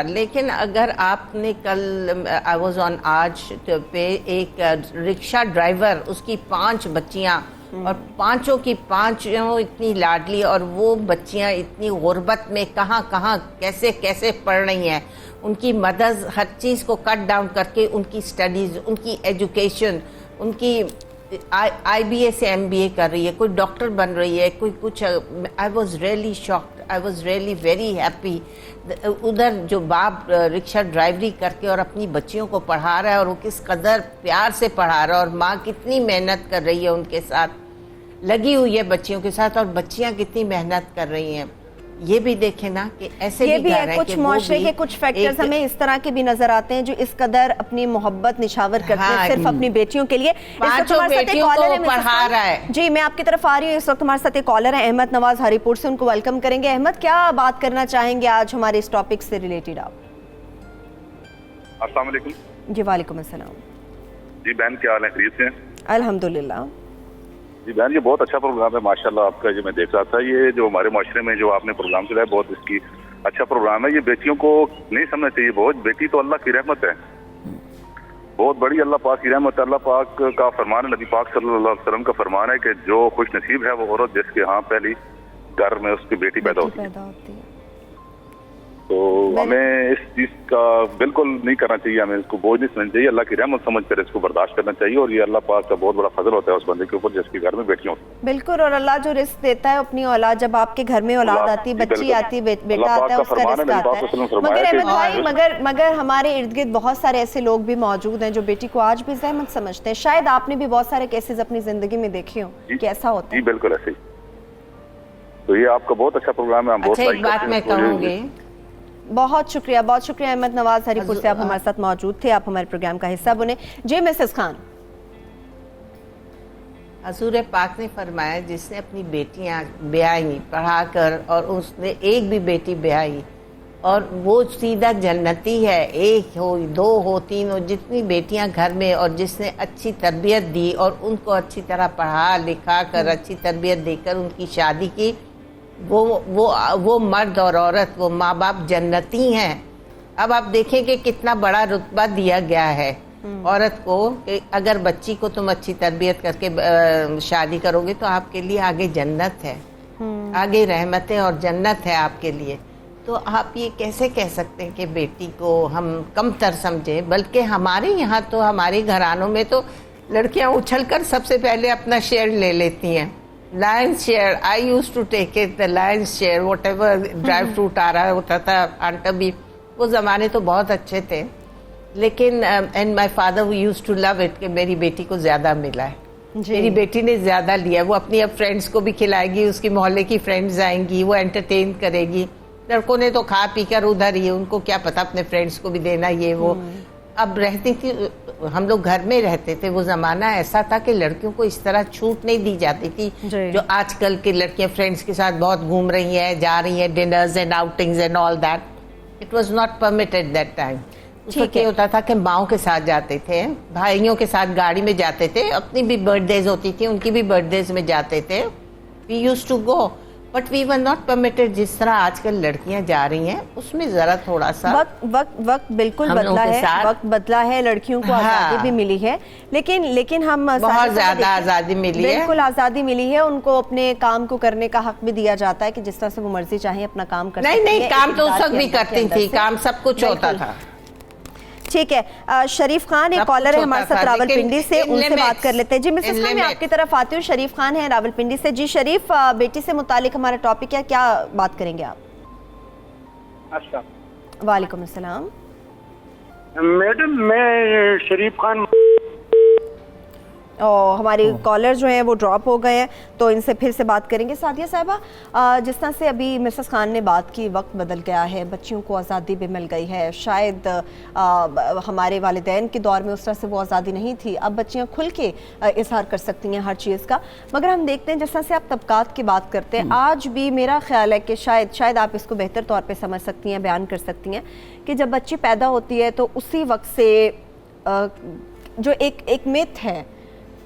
लेकिन अगर आपने कल, आई वाज ऑन आज पे, एक रिक्शा ड्राइवर, उसकी 5 बच्चियां और पांचों की पांचों इतनी लाडली, और वो बच्चियां इतनी गुर्बत में कहाँ कहाँ कैसे कैसे पढ़ रही हैं। उनकी मदर्स हर चीज़ को कट डाउन करके उनकी स्टडीज़, उनकी एजुकेशन, उनकी IBA से MBA कर रही है, कोई डॉक्टर बन रही है, कोई कुछ। I was really shocked, I was really very happy. उधर जो बाप रिक्शा ड्राइवरी करके और अपनी बच्चियों को पढ़ा रहा है, और वो किस कदर प्यार से पढ़ा रहा है, और माँ कितनी मेहनत कर रही है, उनके साथ लगी हुई है बच्चियों के साथ, और बच्चियाँ कितनी मेहनत कर रही हैं। ये भी देखें ना कि ऐसे ये भी है है, कुछ माशरे के कुछ फैक्टर्स हमें इस तरह के भी नजर आते हैं जो इस कदर अपनी मोहब्बत निछावर करते हैं सिर्फ अपनी बेटियों के लिए। पांचों बेटियों को पढ़ा रहा है। जी, मैं आपकी तरफ आ रही हूँ। इस वक्त हमारे साथ एक कॉलर है अहमद नवाज हरिपुर से, उनको वेलकम करेंगे। अहमद, क्या बात करना चाहेंगे आज हमारे इस टॉपिक से रिलेटेड आप? अस्सलाम वालेकुम। जी वालेकुम अस्सलाम। जी बहन, क्या हाल है? खैरियत से हैं? अल्हम्दुलिल्लाह। जी बहन, ये बहुत अच्छा प्रोग्राम है माशाल्लाह आपका, जो मैं देख रहा था। ये जो हमारे माशरे में जो आपने प्रोग्राम चलाया, बहुत इसकी अच्छा प्रोग्राम है। ये बेटियों को नहीं समझना चाहिए बहुत, बेटी तो अल्लाह की रहमत है, बहुत बड़ी अल्लाह पाक की रहमत है। अल्लाह पाक का फरमान है, नबी पाक सल्लल्लाहु अलैहि वसल्लम का फरमान है कि जो खुश नसीब है वो औरत जिसके यहाँ पहली घर में उसकी बेटी पैदा होती है। तो हमें इस चीज का बिल्कुल नहीं करना चाहिए, हमें इसको बोझ नहीं समझना चाहिए, अल्लाह की रहमत समझ कर इसको बर्दाश्त करना चाहिए। और ये अल्लाह पाक का बहुत बड़ा फजल होता है उस बंदे के ऊपर जिसके घर में बेटियां होती हैं। बिल्कुल, और अल्लाह जो रिस्क देता है अपनी औलाद, जब आपके घर में औलाद आती है, बच्ची आती है, बेटा आता है, उसका रिस्क आता है। मगर अहमद भाई, मगर हमारे इर्द गिर्द बहुत सारे ऐसे लोग भी मौजूद हैं जो बेटी को आज भी ज़हमत समझते हैं। शायद आपने भी बहुत सारे केसेस अपनी जिंदगी में देखे हो कि ऐसा होता है। जी बिल्कुल ऐसे ही। तो ये आपका बहुत अच्छा प्रोग्राम है, हम बहुत एक बात मैं कहूँगी। बहुत शुक्रिया अहमद नवाज हरिपुर से आप हमारे साथ मौजूद थे, आप हमारे प्रोग्राम का हिस्सा बने। जी मिसेस खान। हजूर पाक ने फरमाया, जिसने अपनी बेटियां ब्याही पढ़ाकर, और उसने एक भी बेटी ब्याही, और वो सीधा जन्नती है। एक हो, दो हो, तीन हो, जितनी बेटियां घर में, और जिसने अच्छी तरबियत दी और उनको अच्छी तरह पढ़ा लिखा कर अच्छी तरबियत देकर उनकी शादी की, वो मर्द और औरत, वो माँ बाप जन्नती हैं। अब आप देखें कि कितना बड़ा रुतबा दिया गया है औरत को, कि अगर बच्ची को तुम अच्छी तरबियत करके शादी करोगे तो आपके लिए आगे जन्नत है, आगे रहमतें और जन्नत है आपके लिए। तो आप ये कैसे कह सकते हैं कि बेटी को हम कमतर समझें? बल्कि हमारे यहाँ तो, हमारे घरानों में तो लड़कियाँ उछलकर सबसे पहले अपना शेयर ले लेती हैं। Lion's share, I used to take it, the lion's share, whatever dry fruit आ रहा होता था, आंटा भी, वो ज़माने तो बहुत अच्छे थे। लेकिन and my father use to love it कि मेरी बेटी को ज़्यादा मिला है, मेरी बेटी ने ज़्यादा लिया। वो अपनी अब फ्रेंड्स को भी खिलाएगी, उसकी मोहल्ले की फ्रेंड्स आएंगी, वो एंटरटेन करेगी। लड़कों ने तो खा पी कर उधर ही, उनको क्या पता अपने फ्रेंड्स को भी देना, ये वो। अब रहती थी, हम लोग घर में रहते थे, वो ज़माना ऐसा था कि लड़कियों को इस तरह छूट नहीं दी जाती थी जो आजकल की लड़कियां फ्रेंड्स के साथ बहुत घूम रही हैं, जा रही हैं, dinners and outings and all that. It was not permitted that time. उसमें क्या होता था कि माओं के साथ जाते थे, भाइयों के साथ गाड़ी में जाते थे, अपनी भी बर्थडेज होती थी, उनकी भी बर्थडेज में जाते थे। We used to go, but we were not permitted. जिस तरह आजकल लड़कियां जा रही हैं उसमें जरा थोड़ा सा वक्त बिल्कुल बदला है, वक्त बदला है, लड़कियों को आज़ादी भी मिली है, लेकिन हम बहुत ज्यादा आज़ादी मिली है, बिल्कुल आज़ादी मिली है। उनको अपने काम को करने का हक भी दिया जाता है कि जिस तरह से वो मर्जी चाहे अपना काम कर सकती है। नहीं, काम तो उस वक्त भी करती थी, काम सब कुछ होता था। ठीक है, शरीफ खान एक कॉलर है हमारे साथ रावलपिंडी से, उनसे बात कर लेते हैं। जी मिसेस खान, मैं आपकी तरफ आती हूँ। शरीफ खान है रावलपिंडी से। जी शरीफ, बेटी से मुतालिक हमारा टॉपिक है, क्या बात करेंगे आप? अच्छा, वालेकुम अस्सलाम। मैडम, मैं शरीफ खान। और हमारे कॉलर जो हैं वो ड्रॉप हो गए हैं, तो इनसे फिर से बात करेंगे। सादिया साहिबा, जिस तरह से अभी मिसेस खान ने बात की, वक्त बदल गया है, बच्चियों को आज़ादी भी मिल गई है। शायद हमारे वालिदैन के दौर में उस तरह से वो आज़ादी नहीं थी, अब बच्चियां खुल के इजहार कर सकती हैं हर चीज़ का। मगर हम देखते हैं जिस तरह से आप तबकात की बात करते हैं, आज भी मेरा ख्याल है कि शायद आप इसको बेहतर तौर पर समझ सकती हैं, बयान कर सकती हैं कि जब बच्ची पैदा होती है तो उसी वक्त से जो एक मिथ है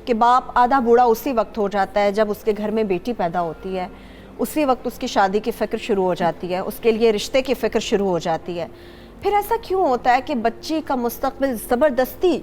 कि बाप आधा बूढ़ा उसी वक्त हो जाता है जब उसके घर में बेटी पैदा होती है, उसी वक्त उसकी शादी की फ़िक्र शुरू हो जाती है, उसके लिए रिश्ते की फ़िक्र शुरू हो जाती है। फिर ऐसा क्यों होता है कि बच्ची का मुस्तकबिल ज़बरदस्ती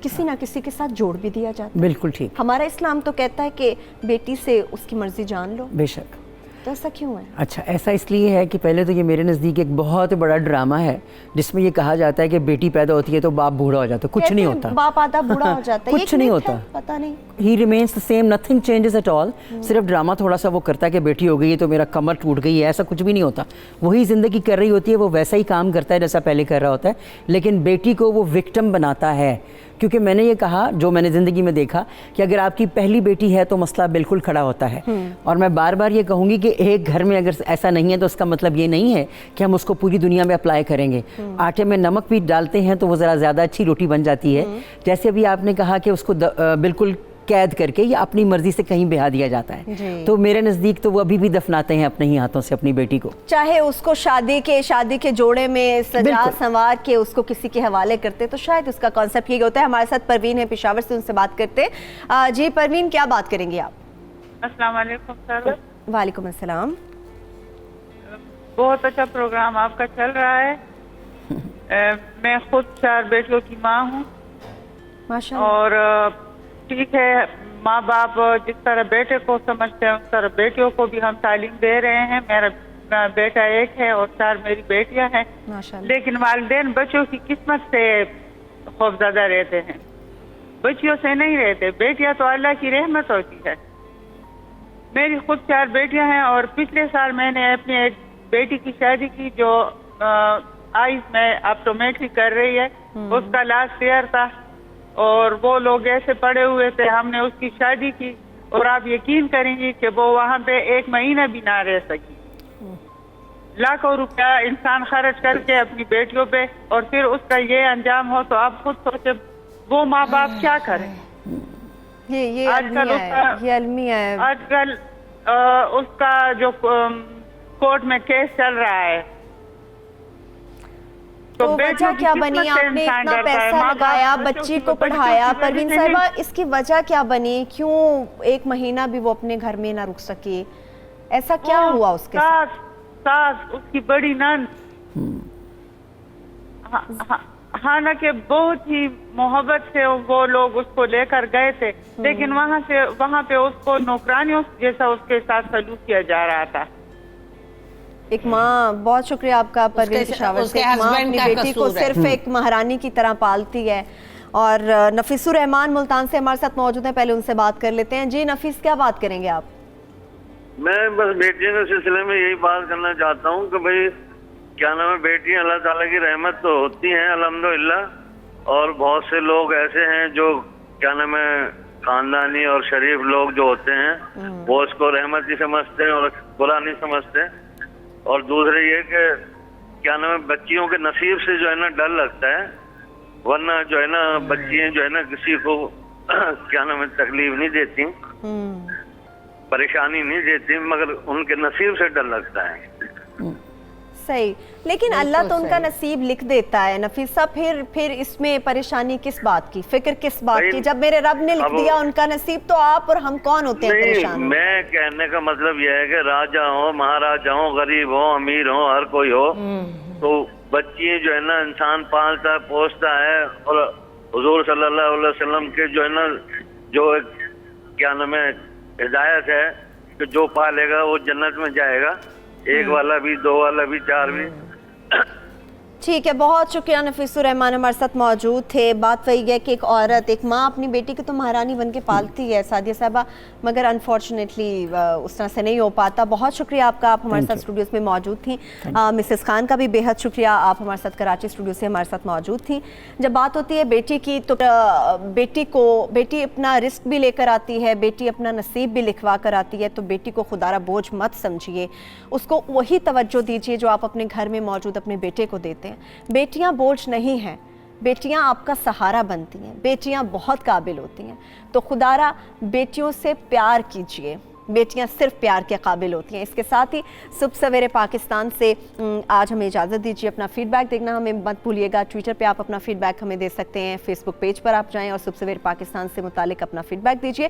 किसी ना किसी के साथ जोड़ भी दिया जाता है। बिल्कुल ठीक। हमारा इस्लाम तो कहता है कि बेटी से उसकी मर्जी जान लो। बेशक। तो ऐसा क्यों है? अच्छा, ऐसा इसलिए है कि पहले तो ये मेरे नज़दीक एक बहुत बड़ा ड्रामा है जिसमें ये कहा जाता है कि बेटी पैदा होती है तो बाप बूढ़ा हो जाता है। कुछ नहीं होता, बाप आधा बूढ़ा हो जाता है। कुछ नहीं होता, पता नहीं, ही remains the same, nothing changes at all. सिर्फ ड्रामा थोड़ा सा वो करता है कि बेटी हो गई है तो मेरा कमर टूट गई है, ऐसा कुछ भी नहीं होता। वही ज़िंदगी कर रही होती है, वो वैसा ही काम करता है जैसा पहले कर रहा होता है, लेकिन बेटी को वो विक्टिम बनाता है। क्योंकि मैंने ये कहा, जो मैंने ज़िंदगी में देखा, कि अगर आपकी पहली बेटी है तो मसला बिल्कुल खड़ा होता है। और मैं बार बार ये कहूँगी कि एक घर में अगर ऐसा नहीं है तो उसका मतलब ये नहीं है कि हम उसको पूरी दुनिया में अप्लाई करेंगे। आटे में नमक भी डालते हैं तो वो ज़रा ज़्यादा अच्छी रोटी बन जाती है। जैसे अभी आपने कहा कि उसको बिल्कुल कैद करके या अपनी मर्जी से कहीं बिहा दिया जाता है, तो मेरे नज़दीक तो वो अभी भी दफनाते हैं अपने ही हाथों से अपनी बेटी को। चाहे उसको शादी के जोड़े में सजा संवार के उसको किसी के हवाले करते, तो शायद उसका कॉन्सेप्ट ये होता है। हमारे साथ परवीन है पेशावर से, उनसे बात करते। जी परवीन, क्या बात करेंगे आप? अस्सलाम वालेकुम सर। वालेकुम अस्सलाम। बहुत अच्छा प्रोग्राम आपका चल रहा है। मैं खुद 4 बेटियों की माँ हूँ माशाअल्लाह। और ठीक है, माँ बाप जिस तरह बेटे को समझते हैं उस तरह बेटियों को भी हम तालीम दे रहे हैं। मेरा बेटा एक है और 4 मेरी बेटियां हैं, लेकिन वालिदैन बच्चों की किस्मत से खौफज़दा रहते हैं, बच्चियों से नहीं रहते। बेटियां तो अल्लाह की रहमत होती है। मेरी खुद 4 बेटियां हैं और पिछले साल मैंने अपनी एक बेटी की शादी की जो आइज में ऑप्टोमेट्री कर रही है। उसका लास्ट ईयर था और वो लोग ऐसे पड़े हुए थे, हमने उसकी शादी की और आप यकीन करेंगी कि वो वहाँ पे 1 महीना भी ना रह सकी। लाखों रुपया इंसान खर्च करके अपनी बेटियों पे और फिर उसका ये अंजाम हो, तो आप खुद सोचे वो माँ बाप क्या करें। ये अलमिया है। आजकल उसका जो कोर्ट में केस चल रहा है, तो वजह क्या बनी? आपने इतना पैसा लगाया, बच्ची को पढ़ाया, परवीन साहिबा, इसकी वजह क्या बनी? क्यों 1 महीना भी वो अपने घर में ना रुक सके? ऐसा क्या हुआ उसके साथ? सास उसकी बड़ी नंद, हालांकि के बहुत ही मोहब्बत से वो लोग उसको लेकर गए थे, लेकिन वहाँ पे उसको नौकरानियों जैसा उसके साथ सलूक किया जा रहा था। एक माँ, बहुत शुक्रिया आपका परवीन पेशावर से, माँ अपनी बेटी को सिर्फ एक महारानी की तरह पालती है। और नफीसुर रहमान मुल्तान से हमारे साथ मौजूद हैं, पहले उनसे बात कर लेते हैं। जी नफीस, क्या बात करेंगे आप? मैं बस बेटियों के सिलसिले में यही बात करना चाहता हूँ कि भाई क्या नाम है, बेटियां अल्लाह ताला की रहमत तो होती हैं अल्हम्दुलिल्लाह, और बहुत से लोग ऐसे हैं जो क्या नाम है खानदानी और शरीफ लोग जो होते हैं वो उसको रहमत ही समझते हैं और बुरा नहीं समझते। और दूसरे ये कि क्या नाम है, बच्चियों के नसीब से जो है ना डर लगता है, वरना जो है ना बच्चियां जो है ना किसी को क्या नाम है तकलीफ नहीं देती, परेशानी नहीं देती, मगर उनके नसीब से डर लगता है। सही, लेकिन अल्लाह तो उनका नसीब लिख देता है नफीसा, फिर इसमें परेशानी किस बात की, फिक्र किस बात की? जब मेरे रब ने लिख दिया उनका नसीब, तो आप और हम कौन होते हैं परेशान? मैं कहने का मतलब यह है कि राजा हो, महाराजा हो, गरीब हो, अमीर हो, हर कोई हो, तो बच्ची जो है ना इंसान पालता पोसता है। और हुजूर सल्लल्लाहु अलैहि वसल्लम के जो है ना जो एक क्या नाम है हिदायत है कि जो पालेगा वो जन्नत में जाएगा, 1 वाला भी, 2 वाला भी, 4 भी। ठीक है, बहुत शुक्रिया नफीसुर रहमान हमारे साथ मौजूद थे। बात वही है कि एक औरत, एक माँ अपनी बेटी को तो महारानी बन के पालती है सादिया साहबा, मगर अनफॉर्चुनेटली उस तरह से नहीं हो पाता। बहुत शुक्रिया आपका, आप हमारे साथ स्टूडियोज़ में मौजूद थी। मिसेस खान का भी बेहद शुक्रिया, आप हमारे साथ कराची स्टूडियो से हमारे साथ मौजूद थी। जब बात होती है बेटी की, तो बेटी अपना रिस्क भी लेकर आती है, बेटी अपना नसीब भी लिखवा कर आती है, तो बेटी को खुदारा बोझ मत समझिए, उसको वही तवज्जो दीजिए जो आप अपने घर में मौजूद अपने बेटे को देते हैं। बेटियां बोझ नहीं हैं, बेटियां आपका सहारा बनती हैं, बेटियां बहुत काबिल होती हैं, तो खुदारा बेटियों से प्यार कीजिए, बेटियां सिर्फ प्यार के काबिल होती हैं। इसके साथ ही सुबह सवेरे पाकिस्तान से आज हमें इजाज़त दीजिए। अपना फीडबैक देखना हमें मत भूलिएगा, ट्विटर पे आप अपना फीडबैक हमें दे सकते हैं, फेसबुक पेज पर आप जाएं और सुबह सवेरे पाकिस्तान से मुतालिक अपना फीडबैक दीजिए।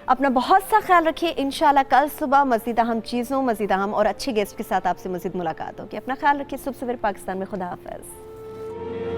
अपना बहुत सा ख्याल रखिए। इंशाल्लाह कल सुबह मज़ीद अहम चीज़ों, मज़ीद अहम और अच्छे गेस्ट के साथ आपसे मज़ीद मुलाकात होगी। अपना ख्याल रखिए। सुबह सवेरे पाकिस्तान में खुदा हाफ़िज़।